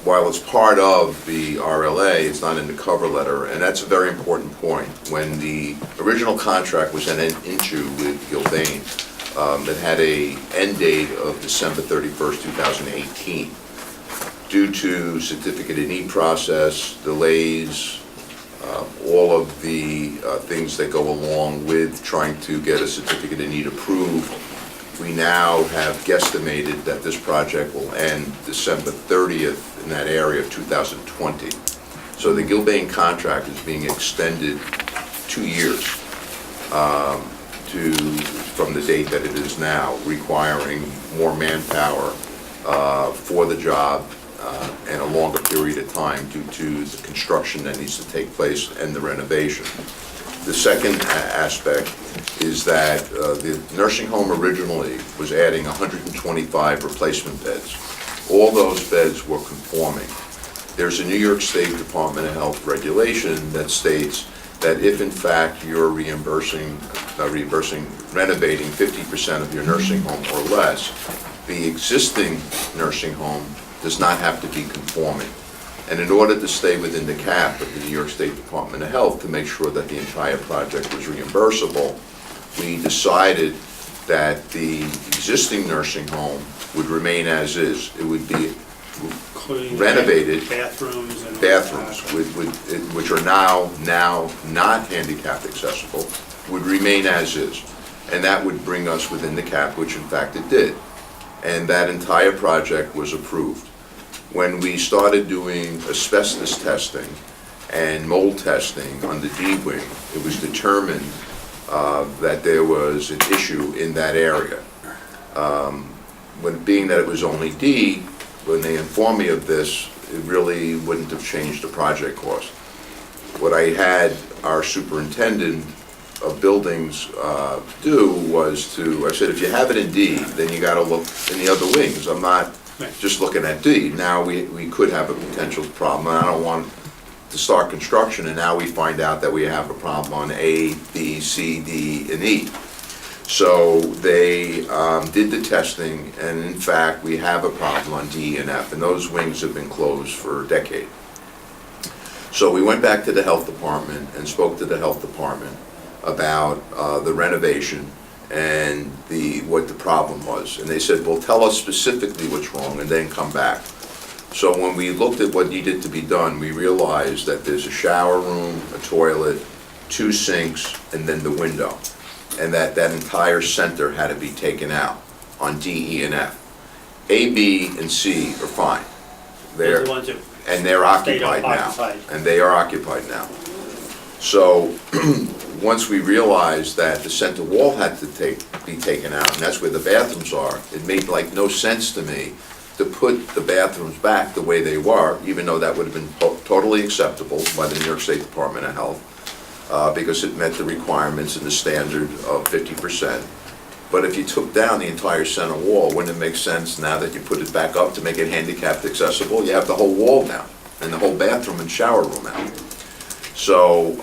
While it's part of the RLA, it's not in the cover letter, and that's a very important point. When the original contract was entered into with Gilbane, it had a end date of December 31st, 2018. Due to certificate of need process, delays, all of the things that go along with trying to get a certificate of need approved, we now have guesstimated that this project will end December 30th in that area of 2020. So the Gilbane contract is being extended 2 years from the date that it is now, requiring more manpower for the job and a longer period of time due to the construction that needs to take place and the renovation. The second aspect is that the nursing home originally was adding 125 replacement beds. All those beds were conforming. There's a New York State Department of Health regulation that states that if in fact you're renovating 50% of your nursing home or less, the existing nursing home does not have to be conforming. And in order to stay within the cap of the New York State Department of Health to make sure that the entire project was reimbursable, we decided that the existing nursing home would remain as is. It would be Including renovated bathrooms and bathrooms, which are now not handicap accessible, would remain as is. And that would bring us within the cap, which in fact it did. And that entire project was approved. When we started doing asbestos testing and mold testing on the D wing, it was determined that there was an issue in that area. Being that it was only D, when they informed me of this, it really wouldn't have changed the project cost. What I had our superintendent of buildings do was I said, if you have it in D, then you gotta look in the other wings. I'm not just looking at D. Now we could have a potential problem. I don't want to start construction and now we find out that we have a problem on A, B, C, D, and E. So they did the testing, and in fact, we have a problem on D and F, and those wings have been closed for a decade. So we went back to the health department and spoke to the health department about the renovation and what the problem was. And they said, well, tell us specifically what's wrong and then come back. So when we looked at what needed to be done, we realized that there's a shower room, a toilet, 2 sinks, and then the window. And that entire center had to be taken out on D, E, and F. A, B, and C are fine. They're the ones that And they're occupied now. And they are occupied now. So, once we realized that the center wall had to be taken out, and that's where the bathrooms are, it made like no sense to me to put the bathrooms back the way they were, even though that would have been totally acceptable by the New York State Department of Health, because it met the requirements and the standard of 50%. But if you took down the entire center wall, wouldn't it make sense now that you put it back up to make it handicapped accessible? You have the whole wall now, and the whole bathroom and shower room out. So,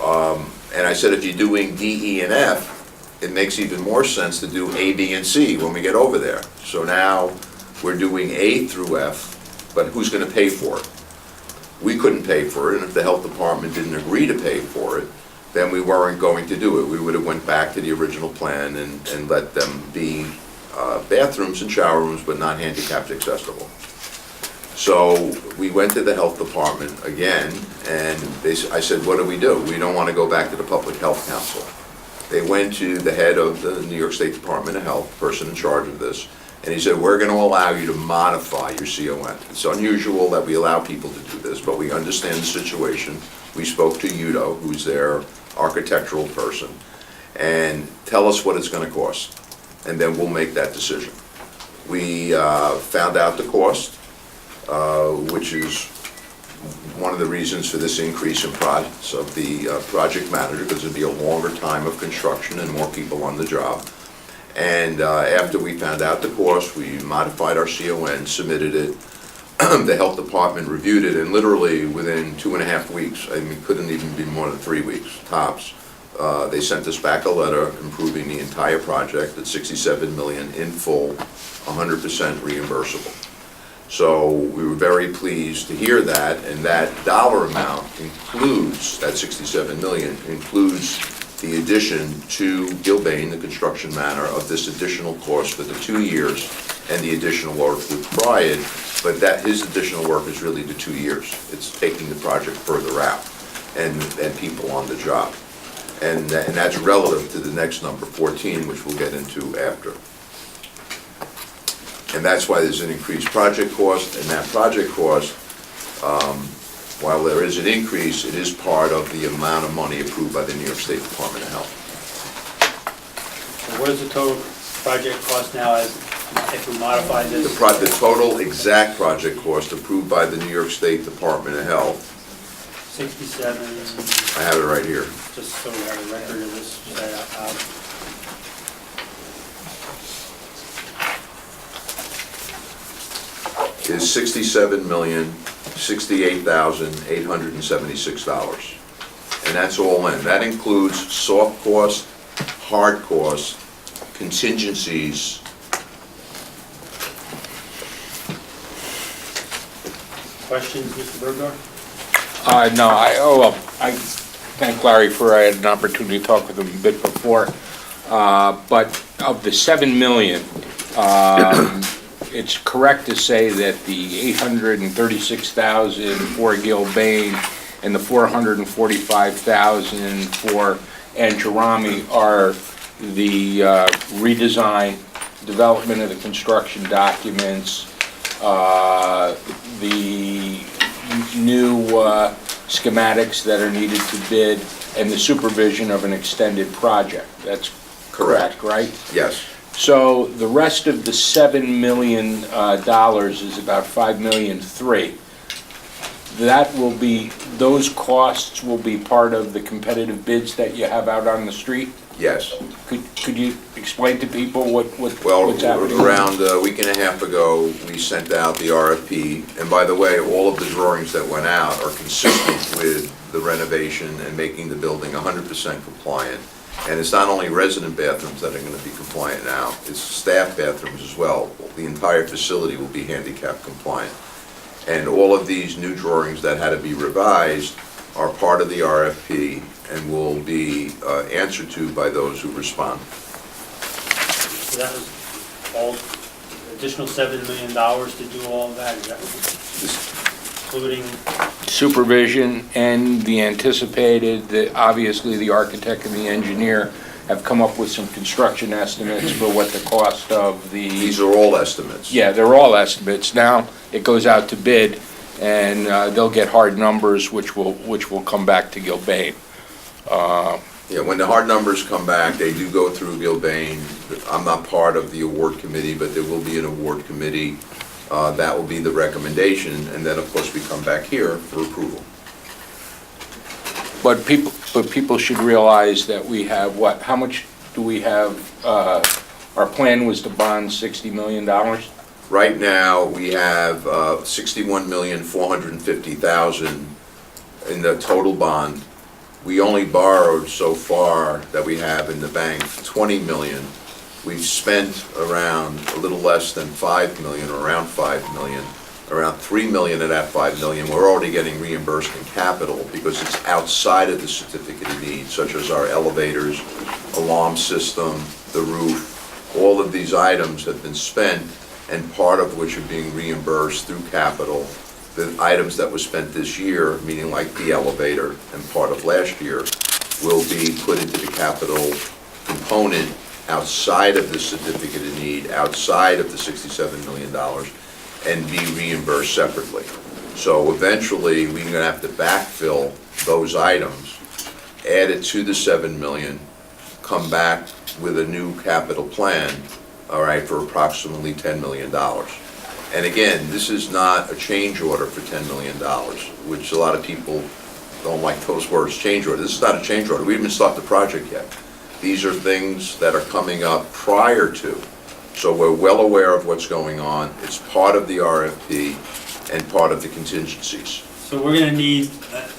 and I said if you're doing D, E, and F, it makes even more sense to do A, B, and C when we get over there. So now, we're doing A through F, but who's gonna pay for it? We couldn't pay for it, and if the health department didn't agree to pay for it, then we weren't going to do it. We would have went back to the original plan and let them be bathrooms and shower rooms, but not handicapped accessible. So we went to the health department again, and I said, what do? We don't want to go back to the Public Health Council. They went to the head of the New York State Department of Health, person in charge of this, and he said, we're going to allow you to modify your CON. It's unusual that we allow people to do this, but we understand the situation. We spoke to Udo, who's their architectural person, and tell us what it's going to cost, and then we'll make that decision. We found out the cost, which is one of the reasons for this increase in price of the project manager, because it'd be a longer time of construction and more people on the job. And after we found out the cost, we modified our CON, submitted it. The health department reviewed it, and literally within 2.5 weeks, I mean, couldn't even be more than 3 weeks, tops, they sent us back a letter improving the entire project at $67 million in full, 100% reimbursable. So we were very pleased to hear that, and that dollar amount includes, that $67 million, includes the addition to Gilbane, the construction manor, of this additional cost for the 2 years and the additional work required, but that his additional work is really the 2 years. It's taking the project further out and people on the job. And that's relative to the next number, 14, which we'll get into after. And that's why there's an increased project cost, and that project cost, while there is an increase, it is part of the amount of money approved by the New York State Department of Health. So what is the total project cost now as if we modify this? The total exact project cost approved by the New York State Department of Health. 67. I have it right here. Just so we have a record of this. Is $67,068,876. And that's all in. That includes soft costs, hard costs, contingencies. Questions, Mr. Bergdorf? No, I thank Larry for I had an opportunity to talk with him a bit before. But of the $7 million, it's correct to say that the $836,000 for Gilbane and the $445,000 for Anjarami are the redesign, development of the construction documents, the new schematics that are needed to bid, and the supervision of an extended project. That's correct, right? Yes. So the rest of the $7 million is about $5.3 million. That will be, those costs will be part of the competitive bids that you have out on the street? Yes. Could you explain to people what's Well, happening? around a week and a half ago, we sent out the RFP, and by the way, all of the drawings that went out are consistent with the renovation and making the building 100% compliant. And it's not only resident bathrooms that are going to be compliant now, it's staff bathrooms as well. The entire facility will be handicap compliant. And all of these new drawings that had to be revised are part of the RFP and will be answered to by those who respond. So that was all, additional $7 million to do all of that, is that including? Supervision and the anticipated, obviously the architect and the engineer have come up with some construction estimates for what the cost of the... These are all estimates. Yeah, they're all estimates. Now, it goes out to bid, and they'll get hard numbers, which will come back to Gilbane. Yeah, when the hard numbers come back, they do go through Gilbane. I'm not part of the award committee, but there will be an award committee. That will be the recommendation, and then, of course, we come back here for approval. But people should realize that we have, what, how much do we have? Our plan was to bond $60 million? Right now, we have $61,450,000 in the total bond. We only borrowed so far that we have in the bank $20 million. We've spent around a little less than $5 million, or around $5 million. Around $3 million of that $5 million, we're already getting reimbursed in capital because it's outside of the certificate of need, such as our elevators, alarm system, the roof. All of these items have been spent, and part of which are being reimbursed through capital. The items that were spent this year, meaning like the elevator and part of last year, will be put into the capital component outside of the certificate of need, outside of the $67 million, and be reimbursed separately. So eventually, we're gonna have to backfill those items, add it to the $7 million, come back with a new capital plan, all right, for approximately $10 million. And again, this is not a change order for $10 million, which a lot of people don't like those words, change order. This is not a change order. We haven't even started the project yet. These are things that are coming up prior to. So we're well aware of what's going on. It's part of the RFP and part of the contingencies. So we're gonna need an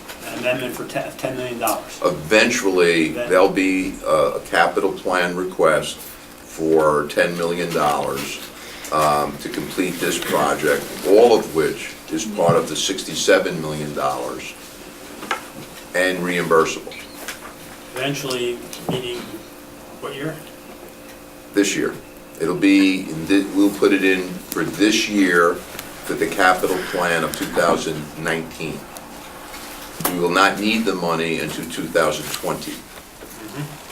amendment for $10 million. Eventually, there'll be a capital plan request for $10 million to complete this project, all of which is part of the $67 million and reimbursable. Eventually, meaning what year? This year. It'll be, we'll put it in for this year for the capital plan of 2019. We will not need the money until 2020.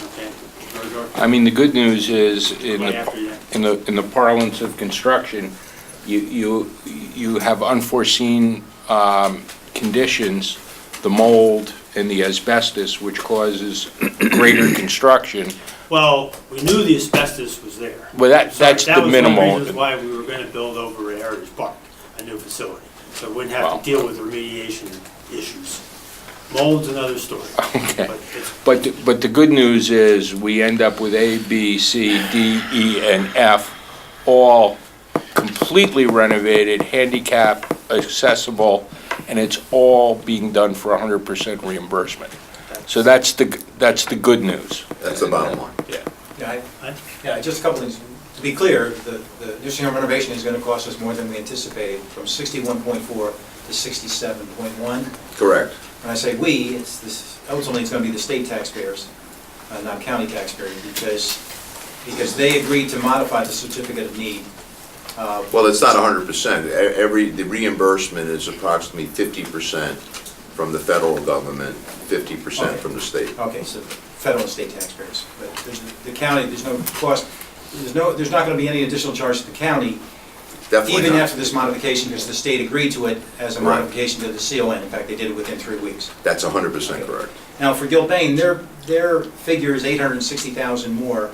Okay. I mean, the good news is, in the parlance of construction, you have unforeseen conditions, the mold and the asbestos, which causes greater construction. Well, we knew the asbestos was there. Well, that's the minimal. That was one of the reasons why we were gonna build over at Heritage Park, a new facility. So we wouldn't have to deal with remediation issues. Mold's another story. Okay. But the good news is, we end up with A, B, C, D, E, and F, all completely renovated, handicap accessible, and it's all being done for 100% reimbursement. So that's the good news. That's the bottom line. Yeah, just a couple things. To be clear, the nursing home renovation is going to cost us more than we anticipated, from 61.4 to 67.1. Correct. When I say we, ultimately it's going to be the state taxpayers, not county taxpayers, because they agreed to modify the certificate of need. Well, it's not 100%. The reimbursement is approximately 50% from the federal government, 50% from the state. Okay, so federal and state taxpayers. But the county, there's no cost, there's not going to be any additional charge to the county, Definitely even not. after this modification, because the state agreed to it as a modification to the CON. In fact, they did it within 3 weeks. That's 100% correct. Now, for Gilbane, their figure is $860,000 more.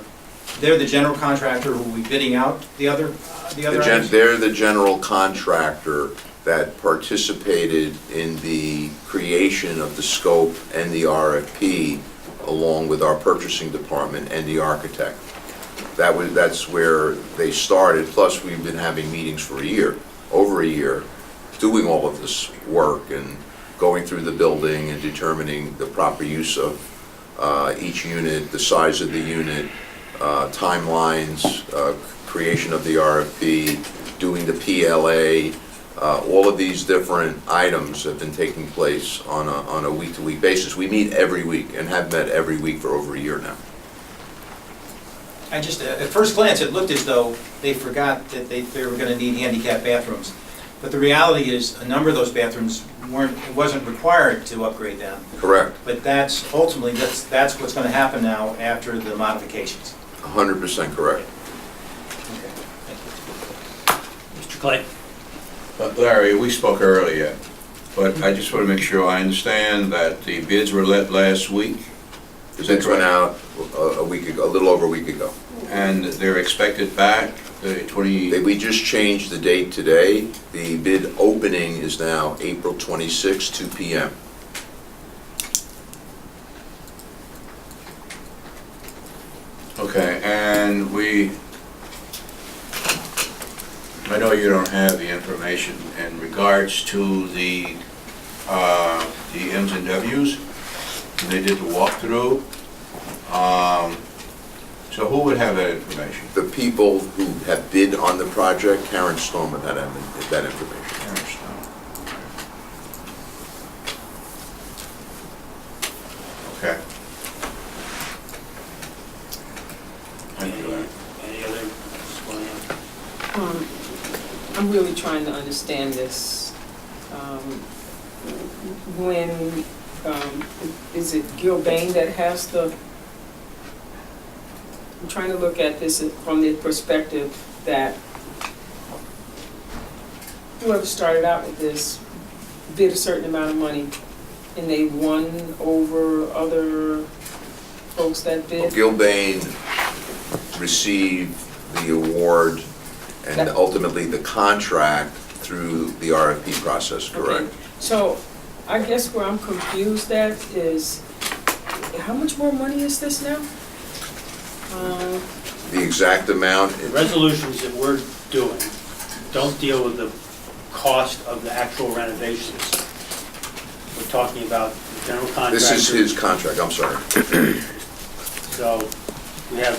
They're the general contractor who will be bidding out the other items? They're the general contractor that participated in the creation of the scope and the RFP, along with our purchasing department and the architect. That's where they started, plus we've been having meetings for a year, over a year, doing all of this work and going through the building and determining the proper use of each unit, the size of the unit, timelines, creation of the RFP, doing the PLA, All of these different items have been taking place on a week-to-week basis. We meet every week and have met every week for over a year now. I just, at first glance, it looked as though they forgot that they were gonna need handicap bathrooms. But the reality is, a number of those bathrooms it wasn't required to upgrade them. Correct. But ultimately, that's what's gonna happen now after the modifications. 100% correct. Okay, thank you. Mr. Clay? Larry, we spoke earlier, but I just want to make sure I understand that the bids were let last week. The bids went out a week ago, a little over a week ago. And they're expected back the 20... We just changed the date today. The bid opening is now April 26, 2 p.m. Okay, and I know you don't have the information in regards to the M's and W's. They did the walkthrough. So who would have that information? The people who have bid on the project, Karen Stone would have that information. Karen Stone. Okay. Thank you, Larry. Any other? I'm really trying to understand this. When, is it Gilbane that has the, I'm trying to look at this from the perspective that whoever started out with this bid a certain amount of money and they won over other folks that bid? Gilbane received the award and ultimately the contract through the RFP process, correct? Okay. So I guess where I'm confused at is, how much more money is this now? The exact amount, The resolutions that we're doing don't deal with the cost of the actual renovations. We're talking about the general contractor. this is his contract, I'm sorry. So we have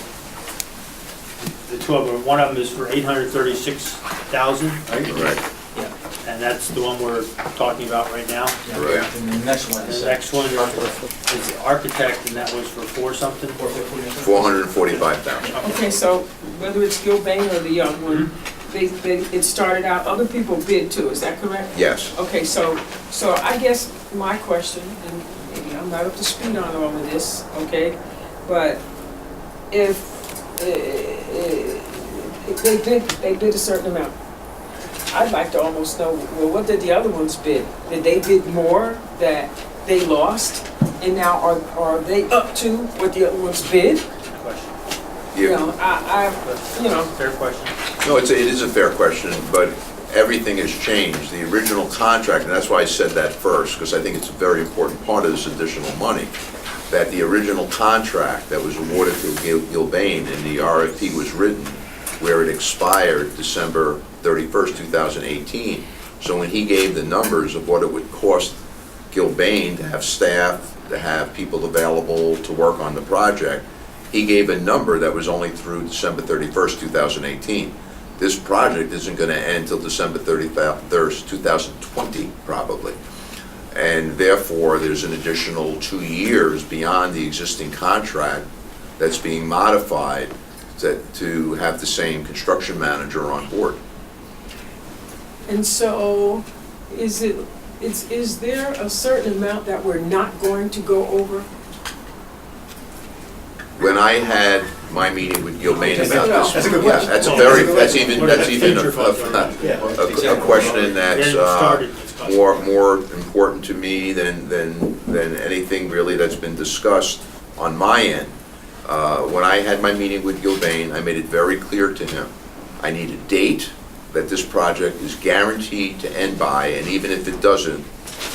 the two of them. One of them is for $836,000, right? Correct. Yeah. And that's the one we're talking about right now. Correct. And the next one And is... the next one is the architect, and that was for four something? 445,000. Okay, so whether it's Gilbane or the other one, it started out, other people bid too, is that correct? Yes. Okay, so I guess my question, and maybe I'm not up to speed on all of this, okay? But if they bid a certain amount, I'd like to almost know, well, what did the other ones bid? Did they bid more that they lost? And now are they up to what the other ones bid? Question. You know, you know. Fair question. No, it is a fair question, but everything has changed. The original contract, and that's why I said that first, because I think it's a very important part of this additional money, that the original contract that was awarded to Gilbane and the RFP was written where it expired December 31st, 2018. So when he gave the numbers of what it would cost Gilbane to have staff, to have people available to work on the project, he gave a number that was only through December 31st, 2018. This project isn't going to end until December 31st, 2020, probably. And therefore, there's an additional 2 years beyond the existing contract that's being modified to have the same construction manager on board. And so, is there a certain amount that we're not going to go over? When I had my meeting with Gilbane about this, That's a good yeah, that's even a question that's more important to me than anything really that's been discussed on my end. When I had my meeting with Gilbane, I made it very clear to him, I need a date that this project is guaranteed to end by, and even if it doesn't,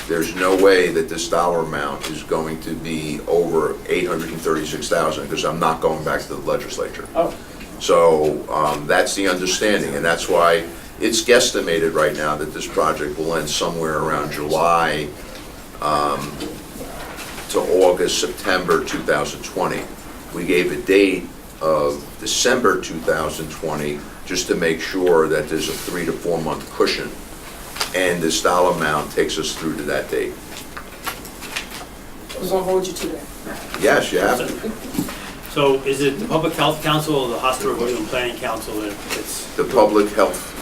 there's no way that this dollar amount is going to be over $836,000, because I'm not going back to the legislature. Oh. So that's the understanding, and that's why it's guesstimated right now that this project will end somewhere around July to August, September 2020. We gave a date of December 2020 just to make sure that there's a 3 to 4 month cushion and this dollar amount takes us through to that date. We're gonna hold you to that. Yes, you have to. So is it the Public Health Council or the Hospital Review and Planning Council that's, The Public Health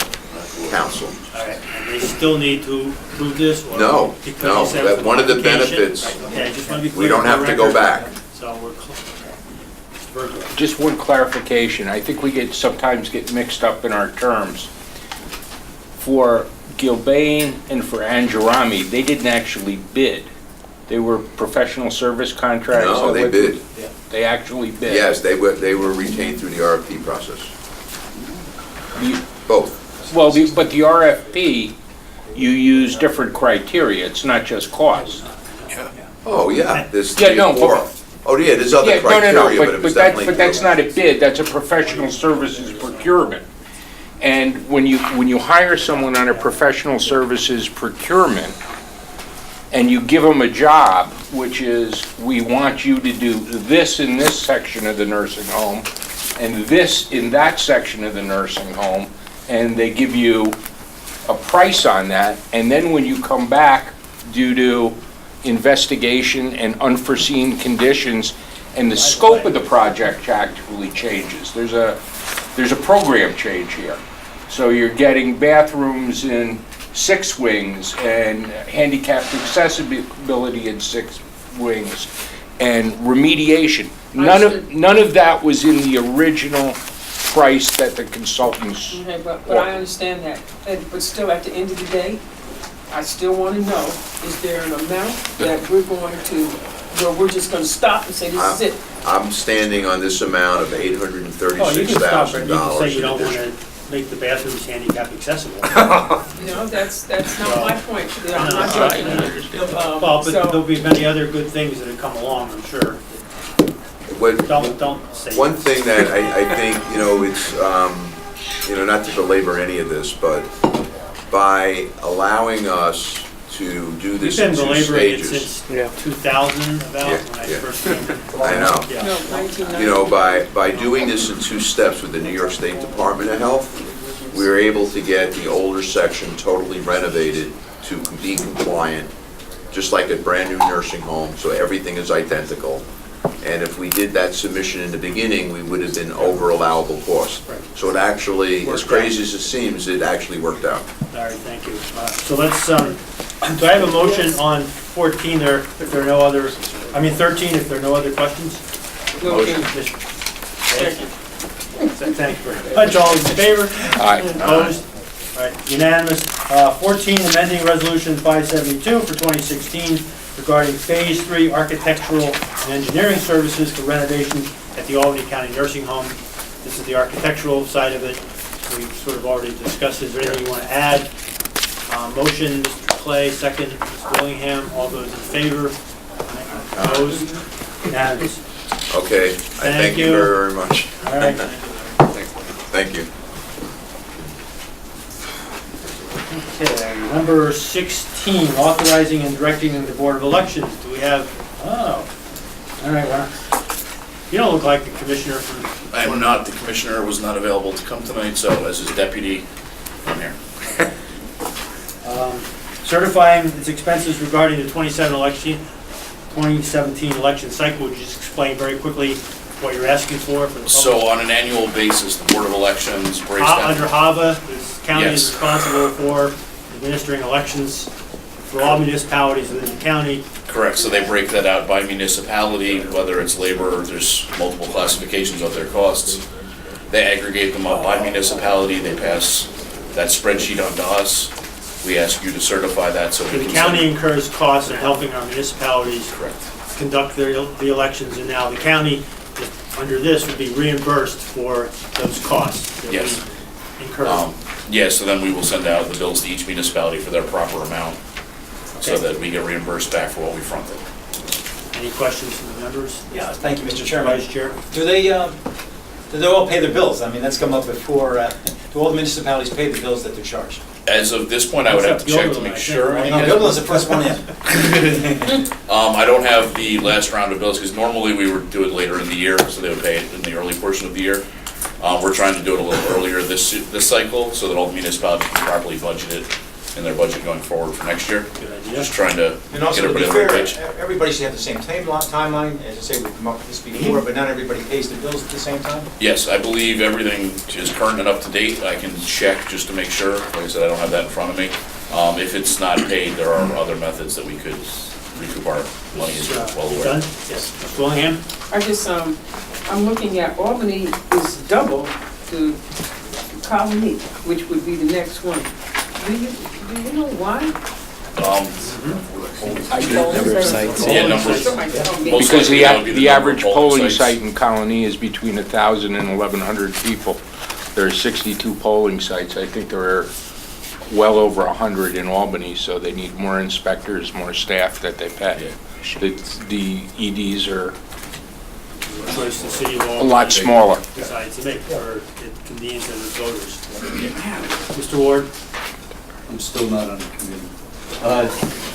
Council. all right, and they still need to approve this? or No, because no, you said that with one of the modification- benefits, Okay, I just want to be clear. we don't for have the to go record. back. So we're, Virgil. Just one clarification, I think we sometimes get mixed up in our terms. For Gilbane and for Angarami, they didn't actually bid. They were professional service contracts. No, they bid. They actually bid. Yes, they were retained through the RFP process. Both. Well, but the RFP, you use different criteria, it's not just cost. Oh, yeah, there's Yeah, three no, or four. Oh, yeah, there's other Yeah, no, no, criteria, no, but it was definitely. but that's not a bid, that's a professional services procurement. And when you hire someone on a professional services procurement, and you give them a job, which is, we want you to do this in this section of the nursing home, and this in that section of the nursing home, and they give you a price on that, and then when you come back due to investigation and unforeseen conditions, and the scope of the project actually changes. There's a program change here. So you're getting bathrooms in 6 wings and handicapped accessibility in 6 wings and remediation. None of that was in the original price that the consultants. Okay, but I understand that, but still, at the end of the day, I still want to know, is there an amount that we're going to, where we're just going to stop and say, this is it? I'm standing on this amount of Oh, you can stop it, you can say $836,000 you in don't want addition. to make the bathrooms handicap accessible. You know, that's not my point. I'm not joking. Well, but So- there'll be many other good things that have come along, I'm sure. Don't say. One thing that I think, it's, not to belabor any of this, but by allowing us to do this in You've been 2 belaboring it stages. since 2000, about, Yeah, when I yeah. first came. I know. Yeah. No, 1990. By doing this in 2 steps with the New York State Department of Health, we were able to get the older section totally renovated to be compliant, just like a brand-new nursing home, so everything is identical. And if we did that submission in the beginning, we would have been over allowable cost. So it actually, as crazy as it seems, it actually worked out. All right, thank you. So let's, do I have a motion on 14 there, if there are no other, 13, if there are no other questions? Motion. Thank you. Thank you very much. All in favor? Aye. Opposed? All right, unanimous. 14, amending resolution 572 for 2016 regarding Phase 3 architectural and engineering services for renovation at the Albany County Nursing Home. This is the architectural side of it. We've sort of already discussed. Is there anything you want to add? Motion, Mr. Clay, second, Ms. Willingham. All those in favor? Opposed? Unanimous. Okay, I thank you very much. All right. Thank you. Okay, number 16, authorizing and directing the Board of Elections. Do we have, all right, well, you don't look like the commissioner from... I am not. The commissioner was not available to come tonight, so as his deputy, I'm here. Certifying its expenses regarding the 2017 election cycle. Would you just explain very quickly what you're asking for the public? So on an annual basis, the Board of Elections breaks down. Under HAVA, this county is Yes. responsible for administering elections for all municipalities within the county. Correct, so they break that out by municipality, whether it's labor, there's multiple classifications of their costs. They aggregate them up by municipality, they pass that spreadsheet on to us. We ask you to certify that so we So can... the county incurs costs in helping our municipalities Correct. conduct the elections, and now the county, under this, would be reimbursed for those costs that we Yes. incur. Yeah, so then we will send out the bills to each municipality for their proper amount, so Okay. that we get reimbursed back for what we fronted. Any questions from the members? Yeah, thank you, Mr. Chairman. Vice Chair? Do they all pay their bills? I mean, that's come up before, do all the municipalities pay the bills that they're charged? As of this point, I would have to check to make sure. No, Gilboa's the first one in. I don't have the last round of bills, because normally we would do it later in the year, so they would pay it in the early portion of the year. We're trying to do it a little earlier this cycle, so that all the municipalities can properly budget it in their budget going forward for next year. Good idea. Just trying to And get also, to be everybody on the fair, right page. everybody should have the same timeline. As I say, we've come up with this before, but not everybody pays the bills at the same time. Yes, I believe everything is current and up to date. I can check just to make sure. Like I said, I don't have that in front of me. If it's not paid, there are other methods that we could recoup our money, as you're well aware. Done? Yes. Ms. Willingham? I just, I'm looking at Albany is double to Colony, which would be the next one. Do you know why? Yeah, numbers. Most Because likely that would be the number of average polling sites. site in Colony is between 1,000 and 1,100 people. There are 62 polling sites. I think there are well over 100 in Albany, so they need more inspectors, more staff that they pay. The EDs are Choice the city of a Albany lot smaller. decides to make for the convenience of the voters. Mr. Ward? I'm still not on the committee.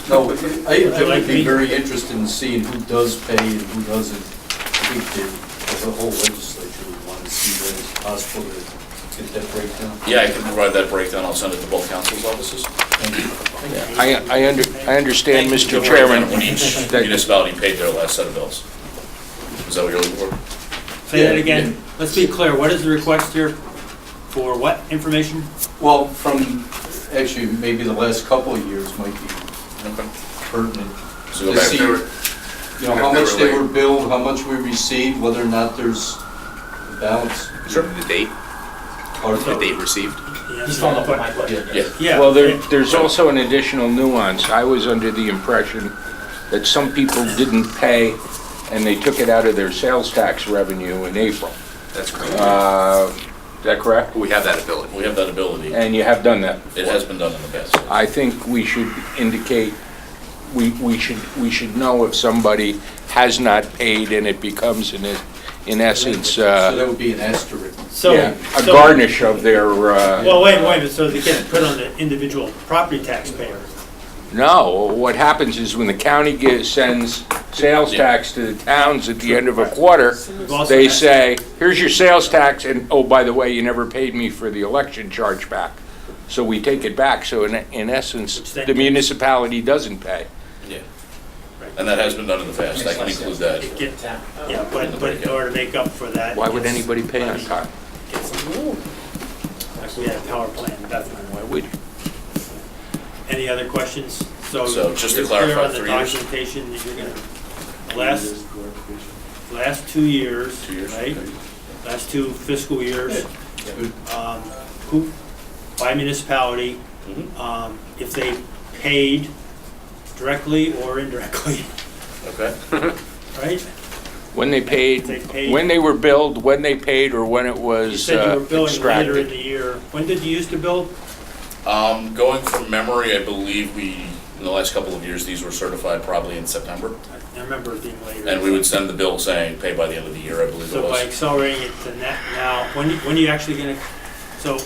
No, I would be very interested in seeing who does pay and who doesn't. I think as a whole legislature, we want to see that it's possible to get that breakdown. Yeah, I can provide that breakdown. I'll send it to both council's offices. I understand, Mr. The Chairman, breakdown when each that municipality paid their last set of bills. Is that what you're looking for? Say that again. Let's be clear. What is the request here? For what information? Well, from, actually, maybe the last couple of years might be pertinent. So go To back see, to it. you know, how much they were billed, how much we received, whether or not there's a balance. Sure. The date, the date received. He's following up with my question. Yeah. Well, there's also an additional nuance. I was under the impression that some people didn't pay and they took it out of their sales tax revenue in April. That's correct. Is that correct? We have that ability. We have that ability. And you have done that before. It has been done in the past. I think we should indicate, we should know if somebody has not paid and it becomes in essence, So that would be an asterisk. So, yeah, a garnish of their, well, wait a minute, so they get put on the individual property tax payer. no, what happens is when the county sends sales tax to the towns at the end of a quarter, they say, here's your sales tax, and oh, by the way, you never paid me for the election charge back. So we take it back, so in essence, the municipality doesn't pay. Yeah. And that has been done in the past. I can include that. Yeah, but in order to make up for that. Why would anybody pay on time? We had a power plant, definitely. Why would you? Any other questions? So just to you're clear clarify, on the 3 years. documentation that you're gonna, last 2 years, 2 years, right? okay. Last 2 fiscal years. Who, by municipality, if they paid directly or indirectly, Okay. right? When they paid, when they were billed, when they paid, or when it You was said you were billing later in extracted. the year. When did you used to bill? Going from memory, I believe in the last couple of years, these were certified probably in September. I remember it being later. And we would send the bill saying, pay by the end of the year, I believe it So by was. accelerating it to now, when are you actually gonna, so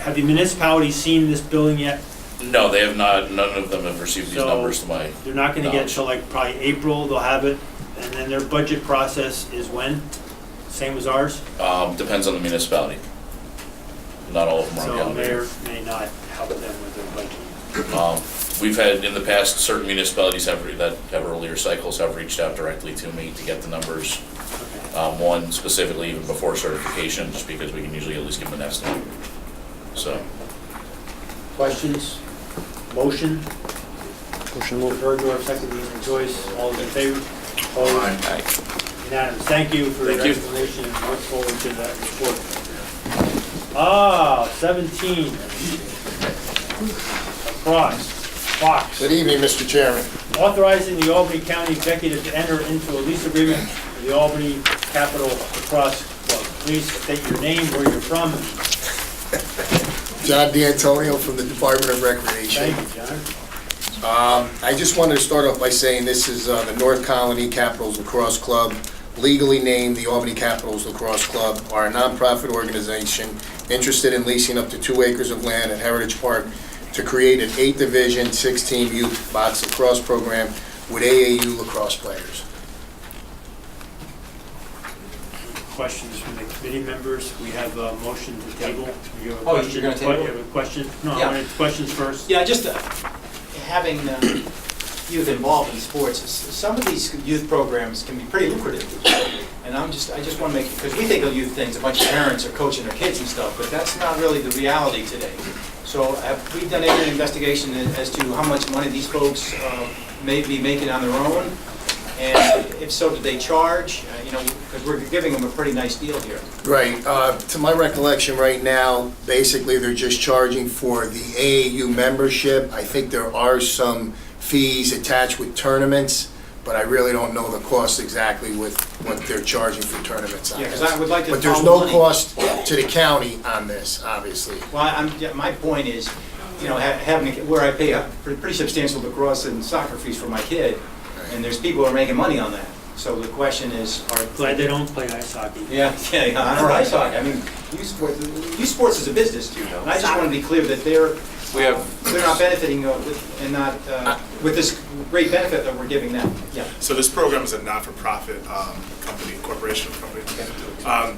have the municipalities seen this billing yet? No, they have not, none of them have received these So, numbers to my They're not gonna get knowledge. till like probably April, they'll have it, and then their budget process is when? Same as ours? Depends on the municipality. Not all of them are on So calendar. may or may not help them with their budget. We've had, in the past, certain municipalities that have earlier cycles have reached out directly to me to get the numbers. One specifically even before certification, just because we can usually at least give them an estimate. So, Questions? Motion? Motion moved. Berger, second, Dean Joyce, all those in favor? Opposed? Unanimous. Thank you for your explanation and look forward to that report. 17. Across. Fox. Good evening, Mr. Chairman. Authorizing the Albany County Executive to enter into a lease agreement with the Albany Capital Lacrosse Club. Please state your name, where you're from. John D'Antonio from the Department of Recreation. Thank you, John. I just wanted to start off by saying this is the North Colony Capitals Lacrosse Club, legally named the Albany Capitals Lacrosse Club, are a nonprofit organization interested in leasing up to 2 acres of land at Heritage Park to create an 8th Division, 6-team youth box lacrosse program with AAU lacrosse players. Questions from the Committee members, we have a motion to table. You have a Oh, question? you're gonna table? You have a question? No, I Yeah. wanted questions first. Yeah, just having youth involved in sports, some of these youth programs can be pretty lucrative. And I just want to make, because we think of youth things, a bunch of parents are coaching their kids and stuff, but that's not really the reality today. So have we done any investigation as to how much money these folks may be making on their own? And if so, do they charge? Because we're giving them a pretty nice deal here. Right, to my recollection right now, basically they're just charging for the AAU membership. I think there are some fees attached with tournaments, but I really don't know the cost exactly with what they're charging for tournaments on Yeah, this. because I would like to But there's follow no money. cost to the county on this, obviously. Well, my point is, having, where I pay a pretty substantial lacrosse and soccer fees for my kid, and there's people who are making money on that. So the question is, Glad they don't play ice hockey. Yeah, or ice hockey. I mean, youth sports is a business too, and I just want to be clear that they're not benefiting and not with this great benefit that we're giving them. Yeah. So this program is a not-for-profit corporation company.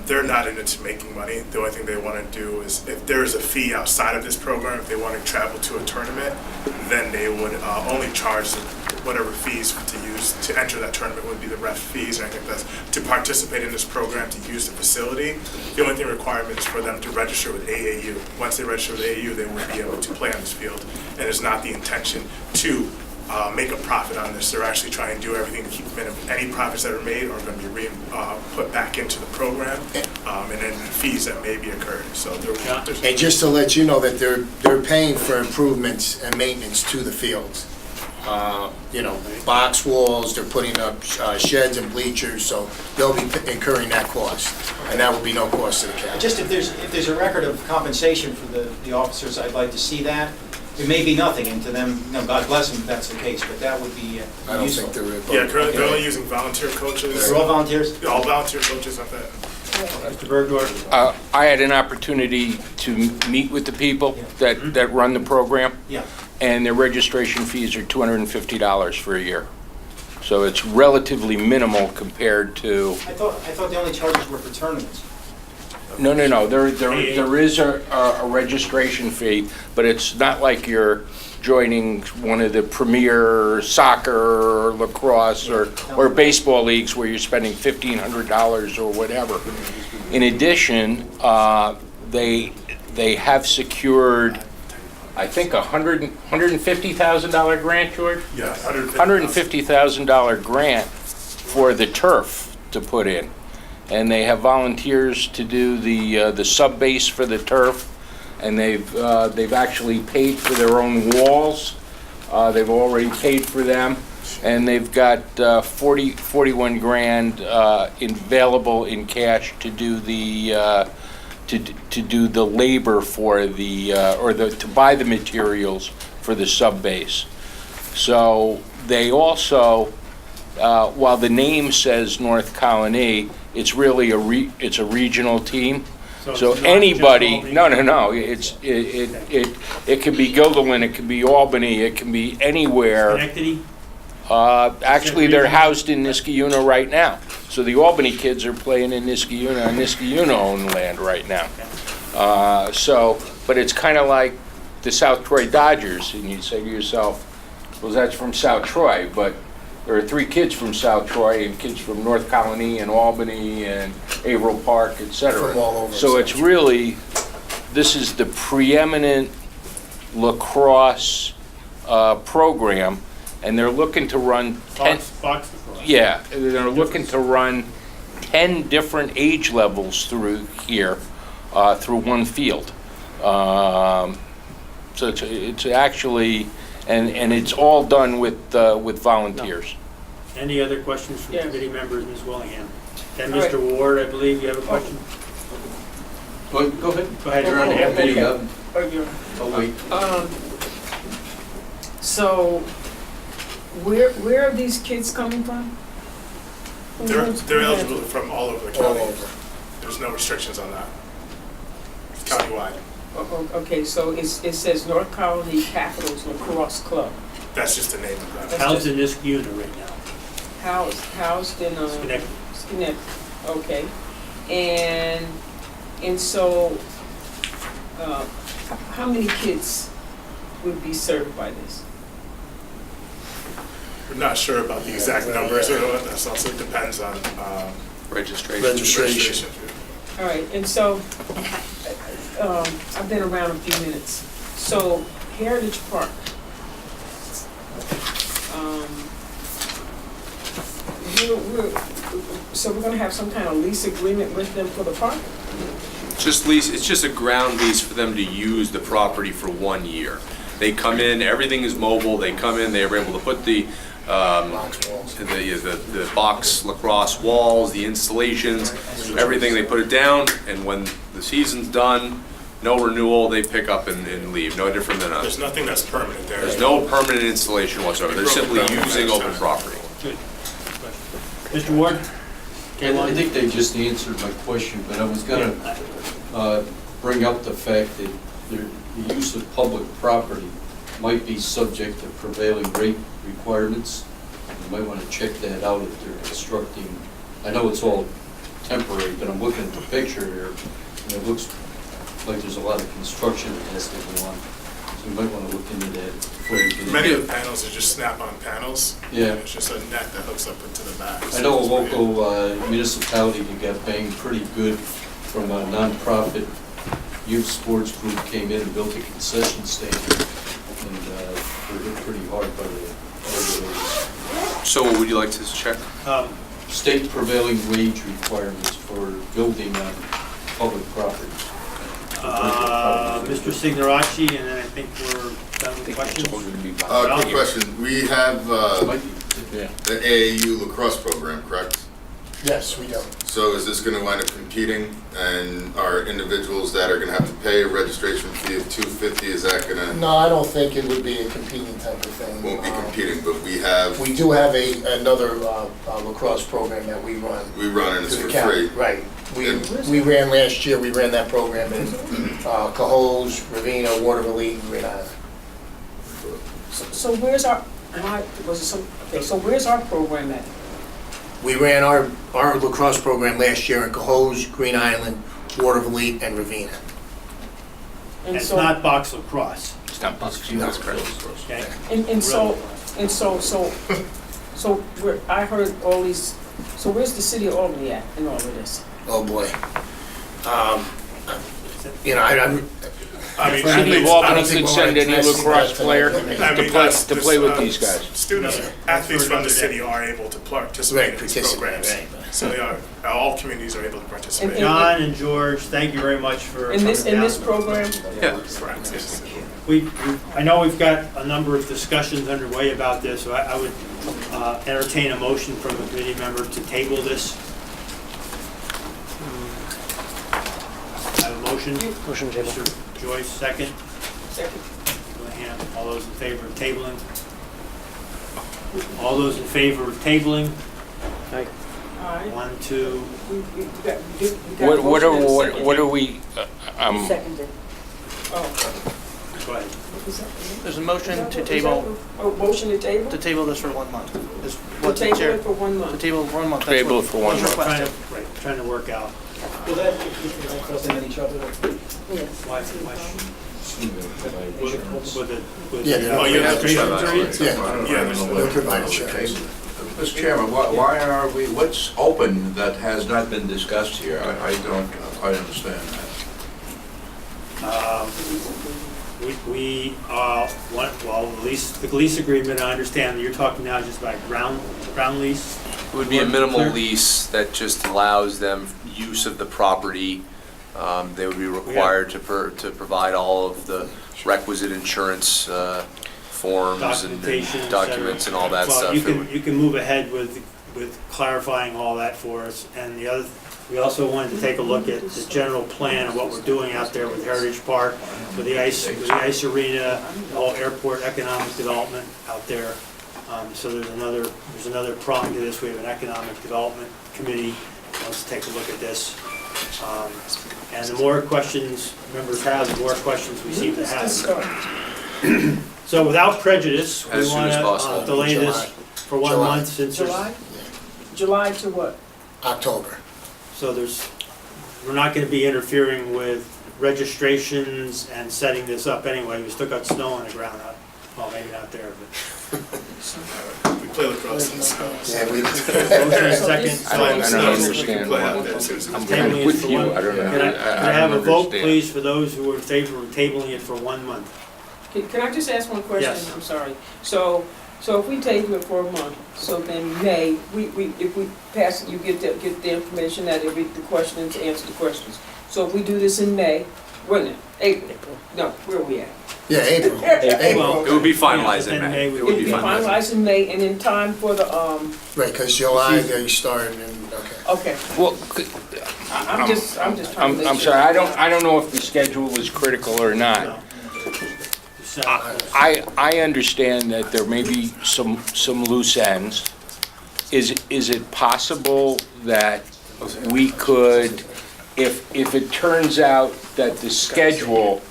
They're not in it to making money. The only thing they want to do is, if there is a fee outside of this program, if they want to travel to a tournament, then they would only charge whatever fees to use to enter that tournament would be the ref fees. And I think that's to participate in this program, to use the facility. The only thing requirement is for them to register with AAU. Once they register with AAU, they will be able to play on this field. And it's not the intention to make a profit on this. They're actually trying to do everything to keep minimum. Any profits that are made are going to be put back into the program, and then fees that may be incurred. So And just to let you know that they're paying for improvements and maintenance to the fields. Box walls, they're putting up sheds and bleachers, so they'll be incurring that cost, and that will be no cost to the county. Just if there's a record of compensation for the officers, I'd like to see that. It may be nothing, and to them, God bless them if that's the case, but that would be I don't useful. think there is. yeah, currently they're only using volunteer coaches. They're all volunteers? All volunteer coaches on that. Mr. Bergdorf? I had an opportunity to meet with the people that run the program. Yeah. And their registration fees are $250 for a year. So it's relatively minimal compared to, I thought the only charges were for tournaments. no, there is a registration fee, but it's not like you're joining one of the premier soccer or lacrosse or baseball leagues where you're spending $1,500 or whatever. In addition, they have secured, I think, $150,000 grant, George? Yeah, $150,000 grant for the turf to put in. And they have volunteers to do the sub-base for the turf, and they've actually paid for their own walls. They've already paid for them, and they've got 41 grand available in cash to do the to do the labor for to buy the materials for the sub-base. So they also, while the name says North Colony, it's really it's a regional team. So it's not anybody, just no, it could be Guilderland, it could be Albany, it can be anywhere. Schenectady? Actually, they're housed in Niskayuna right now. So the Albany kids are playing in Niskayuna, on Niskayuna-owned land right now. But it's kind of like the South Troy Dodgers, and you say to yourself, well, that's from South Troy, but there are 3 kids from South Troy and kids from North Colony and Albany and Averill Park, et cetera. From all over So it's really, this is the preeminent lacrosse program, and they're looking to run 10. Box. Yeah, they're looking to run 10 different age levels through here, through one field. So it's actually, and it's all done with volunteers. Any other questions from committee members, Ms. Willingham? Then All right. Mr. Ward, I believe you have a question? Go ahead. Go ahead, You're on the Ron. committee, Oh, oh, wait. So, where are these kids coming from? They're eligible from all over the county. There's no restrictions on that. It's countywide. Okay, so it says North Colony Capitals Lacrosse Club. That's just the name of that. Housed in this unit right now. Housed in Schenectady. Schenectady, okay. And so, how many kids would be served by this? We're not sure about the exact numbers, that also depends on Registration. All right, and so, I've been around a few minutes. So Heritage Park, so we're gonna have some kind of lease agreement with them for the park? It's just a ground lease for them to use the property for 1 year. They come in, everything is mobile, they come in, they are able to put the box lacrosse walls, the installations, everything, they put it down, and when the season's done, no renewal, they pick up and leave, no different than us. There's nothing that's permanent there. There's no permanent installation whatsoever, they're simply using open property. Mr. Ward? I think they just answered my question, but I was gonna bring up the fact that the use of public property might be subject to prevailing rate requirements. You might want to check that out if they're constructing. I know it's all temporary, but I'm looking at the picture here, and it looks like there's a lot of construction that has to go on. So you might want to look into that before you get in. Many of the panels are just snap-on panels. Yeah. It's just a net that hooks up into the back. I know a local municipality that got banged pretty good from a nonprofit youth sports group came in and built a concession stand, and were hit pretty hard by the regulators. So what would you like to check? State prevailing wage requirements for building on public property. Mr. Signoracci, and then I think we're done with questions. Quick question. We have the AAU lacrosse program, correct? Yes, we do. So is this going to wind up competing, and are individuals that are going to have to pay a registration fee of $250, is that going to? No, I don't think it would be a competing type of thing. Won't be competing, but we have. We do have another lacrosse program that we run. We run and it's for county. free. Right. We ran last year, we ran that program in Cohoes, Ravenna, Waterville, Green Island. So where's our, so where's our program at? We ran our lacrosse program last year in Cohoes, Green Island, Waterville, and Ravenna. And it's not box lacrosse. It's not box lacrosse. Okay. And so I heard all these, so where's the city of Albany at in all of this? Oh, boy. You know, I mean, City of Albany can send any lacrosse player to play with these guys. Students, athletes from the city are able to participate in these programs. So all communities are able to participate. John and George, thank you very much for in this coming down. program? Yeah, correct. Yes. I know we've got a number of discussions underway about this, so I would entertain a motion from a committee member to table this. I have a motion. Motion table. Mr. Joyce, second. Second. Lehan, all those in favor of tabling? All those in favor of tabling? Aye. 1, 2. What are we, Seconded. Oh. Go ahead. There's a motion to table. Oh, motion to table? To table this for 1 month. To table it for 1 month. To table for 1 month. Table it for 1 month. Trying to work out. Will that be crossing at each other? Yes. Why? With Yeah, the Oh, you have to registration period? They'll provide insurance. Mr. Chairman, why are we, what's open that has not been discussed here? I don't quite understand that. The lease agreement, I understand that you're talking now just about ground lease? It would be a minimal lease that just allows them use of the property. They would be required to provide all of the requisite insurance forms and documents and all that stuff. You can move ahead with clarifying all that for us. And we also wanted to take a look at the general plan of what we're doing out there with Heritage Park, with the ice arena, the whole airport economic development out there. So there's another prong to this. We have an economic development committee that wants to take a look at this. And the more questions members have, the more questions we seem to have. So without prejudice, we want to delay this for 1 month since July? July to what? October. So there's we're not gonna be interfering with registrations and setting this up anyway. We still got snow on the ground out, well, maybe not there, but. We play lacrosse in the snow. Yeah, we- Motion and second. I don't understand why. I'm kind of with you, I don't know. Can I have a vote, understand. please, for those who are in favor of tabling it for 1 month? Can I just ask one question? Yes. I'm sorry. So if we table it for a month, so then May, if we pass it, you get the information that the questions, answer the questions. So if we do this in May, when, April? No, where are we at? Yeah, April. April. It would be finalized Yeah, in then May. May It we would It'll be be finalized. finalized in May and in time for the, Right, because July, they start and, okay. okay. Well, I'm just trying to make sure. I'm sorry, I don't know if the schedule is critical or not. No. I understand that there may be some loose ends. Is it possible that we could, if it turns out that the schedule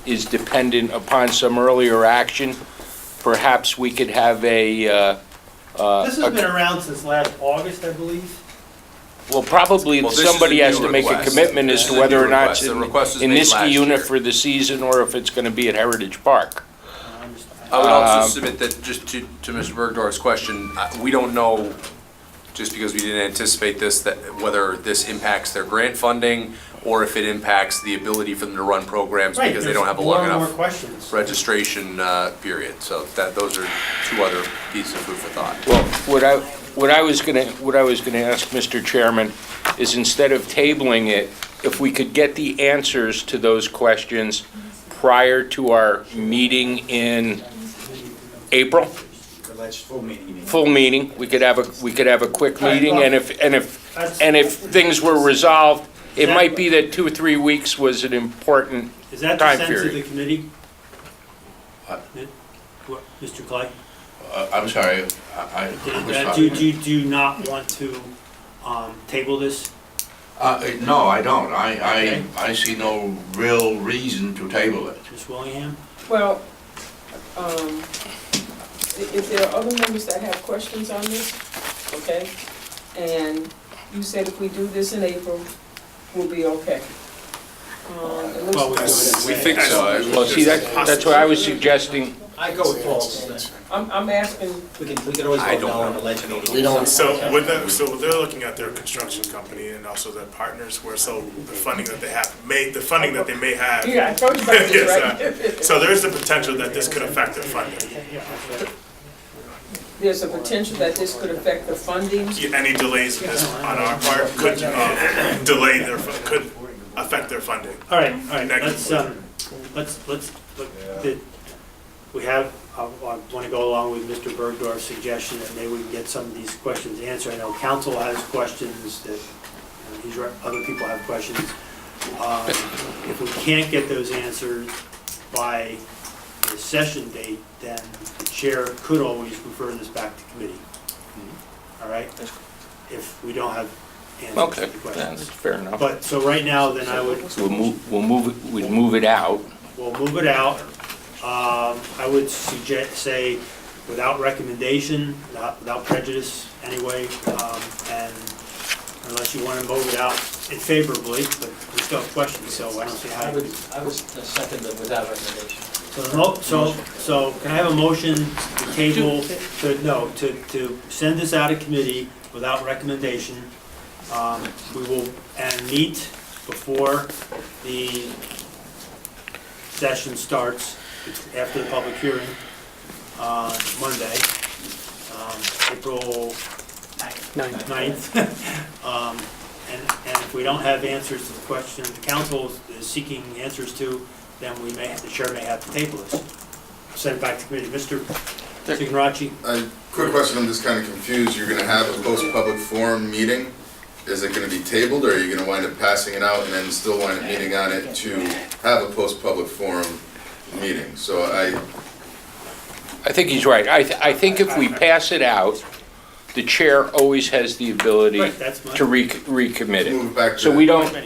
is dependent upon some earlier action, perhaps we could have This has been around since last August, I believe. well, probably Well, this is somebody a has new to make a request. commitment as This to is a whether new or not request. it's The request was in made Niski last unit year. for the season, or if it's gonna be at Heritage Park. I would also submit that, just to Mr. Bergdorf's question, we don't know, just because we didn't anticipate this, that whether this impacts their grant funding, or if it impacts the ability for them to run programs, Right, because they don't have a there's long more and enough more questions. registration period. So those are two other pieces of food for thought. Well, what I was gonna ask, Mr. Chairman, is instead of tabling it, if we could get the answers to those questions prior to our meeting in April, full meeting, we could have a quick meeting, and if things were resolved, it might be that 2 or 3 weeks was an important Is that the time sense of the period. committee? What, Mr. Clay? I'm sorry, I was Do you not want to table this? No, I don't. Okay. I see no real reason to table it. Ms. Willingham? Well, if there are other members that have questions on this, okay? And you said if we do this in April, we'll be okay. It looks- Well, we're doing it. We think so. Well, see, that's what I was suggesting. I go with Paul's. I'm asking, We could always I vote don't no on know. the ledge meeting. We don't- So with that, so they're looking at their construction company and also their partners, where so the funding that they have, the funding that they may have. yeah, I told you about this, Yes, right? So there is the potential that this could affect their funding. There's a potential that this could affect the funding. Any delays in this on our part could delay their, could affect their funding. All right, Negatively. let's, we have, I want to go along with Mr. Bergdorf's suggestion that maybe we can get some of these questions answered. I know council has questions, that other people have questions. If we can't get those answered by the session date, then the chair could always refer this back to committee. All right? If we don't have answers Okay, to the questions. that's fair enough. But, so right now, then I would, We'll move it out. we'll move it out. I would say without recommendation, without prejudice anyway, and unless you want to move it out favorably, but we still have questions, so I don't see how. I would second it without recommendation. So can I have a motion to table, to send this out of committee without recommendation? We will, and meet before the session starts, after the public hearing, on Monday, April 9th. And if we don't have answers to the questions the council is seeking answers to, then the chair may have to table this. Send it back to committee. Mr. Signorachi? Quick question, I'm just kind of confused. You're going to have a post-public forum meeting? Is it going to be tabled, or are you going to wind up passing it out and then still wind up meeting on it to have a post-public forum meeting? So I think he's right. I think if we pass it out, the chair always has the ability Right, that's mine. to recommit move it back to. it. So we don't, So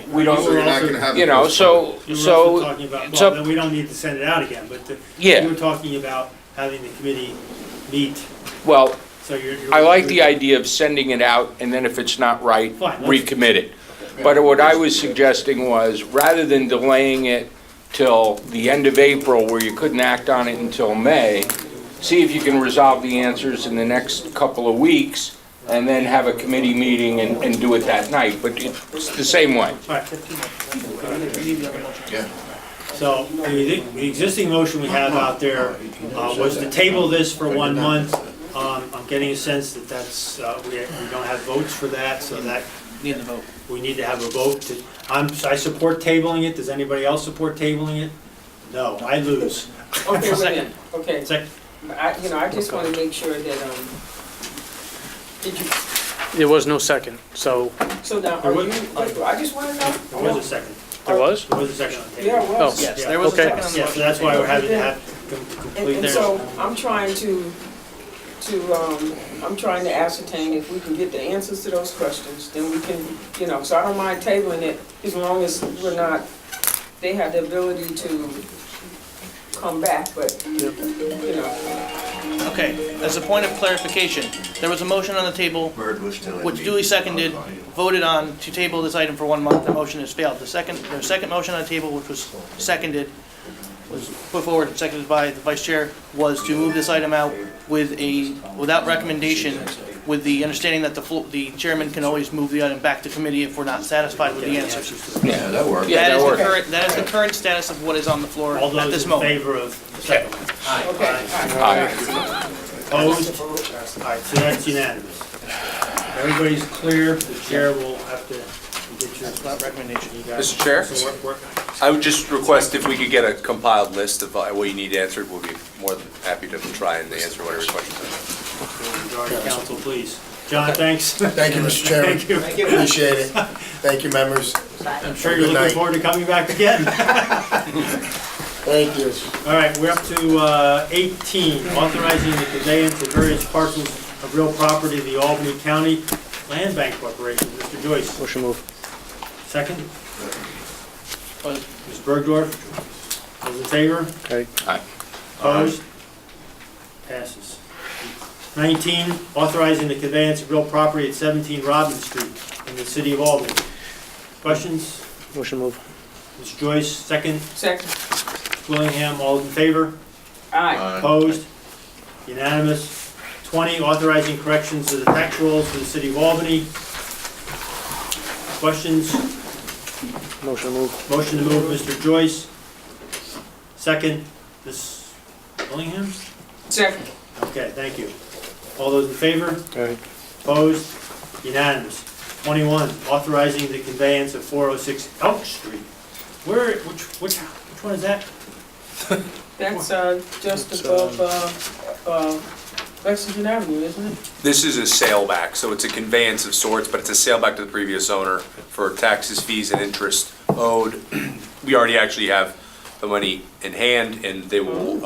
you're not going to have. you know, so, You were also talking so, about, it's well, up- then we don't need to send it out again, but Yeah. you were talking about having the committee meet, well, so you're. I like the idea of sending it out, and then if it's not right, Fine, let's- recommit it. But what I was suggesting was, rather than delaying it till the end of April, where you couldn't act on it until May, see if you can resolve the answers in the next couple of weeks, and then have a committee meeting and do it that night, but it's the same way. So the existing motion we have out there was to table this for 1 month. I'm getting a sense that that's, we don't have votes for that, so that. Need the vote. We need to have a vote to, I support tabling it. Does anybody else support tabling it? No, I lose. Okay, wait a minute, okay. Second. I just wanna make sure that, did you, There was no second, so. so now, There are was- you, I just wanna know. There was a second. There was? There was a second on the table. Yeah, it was. Oh. Yes, there was a Okay. second on the Yeah, motion. so that's why we're having to have And, complete and there. so, I'm trying I'm trying to ascertain if we can get the answers to those questions, then we can, so I don't mind tabling it as long as we're not, they have the ability to come back, but, Okay, as a point of clarification, there was a motion on the table, which duly seconded, voted on to table this item for 1 month. The motion has failed. There's a second motion on the table, which was seconded, was put forward and seconded by the vice chair, was to move this item out without recommendation, with the understanding that the chairman can always move the item back to committee if we're not satisfied with the answers. Yeah, that works. That is the current status of what is on the floor All at those this in moment. favor of the second one? Aye. Opposed? All right, so that's unanimous. Everybody's clear, the chair will have to get your. Without recommendation. You guys- Mr. Chair? So we're- I would just request if we could get a compiled list of what you need answered, we'll be more than happy to try and answer whatever questions. Majority council, please. John, thanks. Thank you, Mr. Chairman. Thank you. Appreciate it. Thank you, members. I'm sure Good you're looking night. forward to coming back again. Thank you. All right, we're up to 18, authorizing the conveyance of various parcels of real property of the Albany County Land Bank Corporation. Mr. Joyce. Motion move. Second. Ms. Bergdorf. Those in favor? Okay. Opposed? Passes. 19, authorizing the conveyance of real property at 17 Robin Street in the city of Albany. Questions? Motion move. Ms. Joyce, second. Second. Willingham, all in favor? Aye. Opposed? Unanimous. 20, authorizing corrections to the tax rolls for the city of Albany. Questions? Motion move. Motion to move, Mr. Joyce. Second, Ms. Willingham? Second. Okay, thank you. All those in favor? Aye. Opposed? Unanimous. 21, authorizing the conveyance of 406 Elk Street. Which one is that? That's, just above, Lexington Avenue, isn't it? This is a sale back, so it's a conveyance of sorts, but it's a sale back to the previous owner for taxes, fees, and interest owed. We already actually have the money in hand, and they will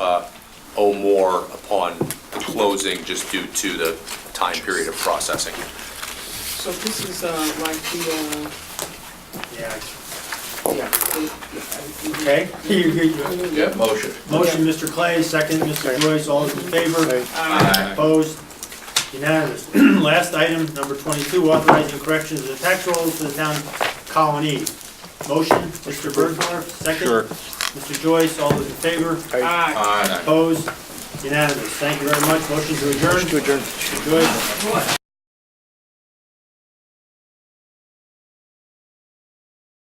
owe more upon the closing just due to the time period of processing. So this is, like the, Yeah. yeah. Okay. Yeah, motion. Motion, Mr. Clay, second, Mr. Joyce, all those in favor? Aye. Opposed? Unanimous. Last item, number 22, authorizing corrections to the tax rolls for the town colony. Motion, Mr. Bergdorf, second. Sure. Mr. Joyce, all those in favor? Aye. Opposed? Unanimous. Thank you very much. Motion to adjourn. Mr. Joyce.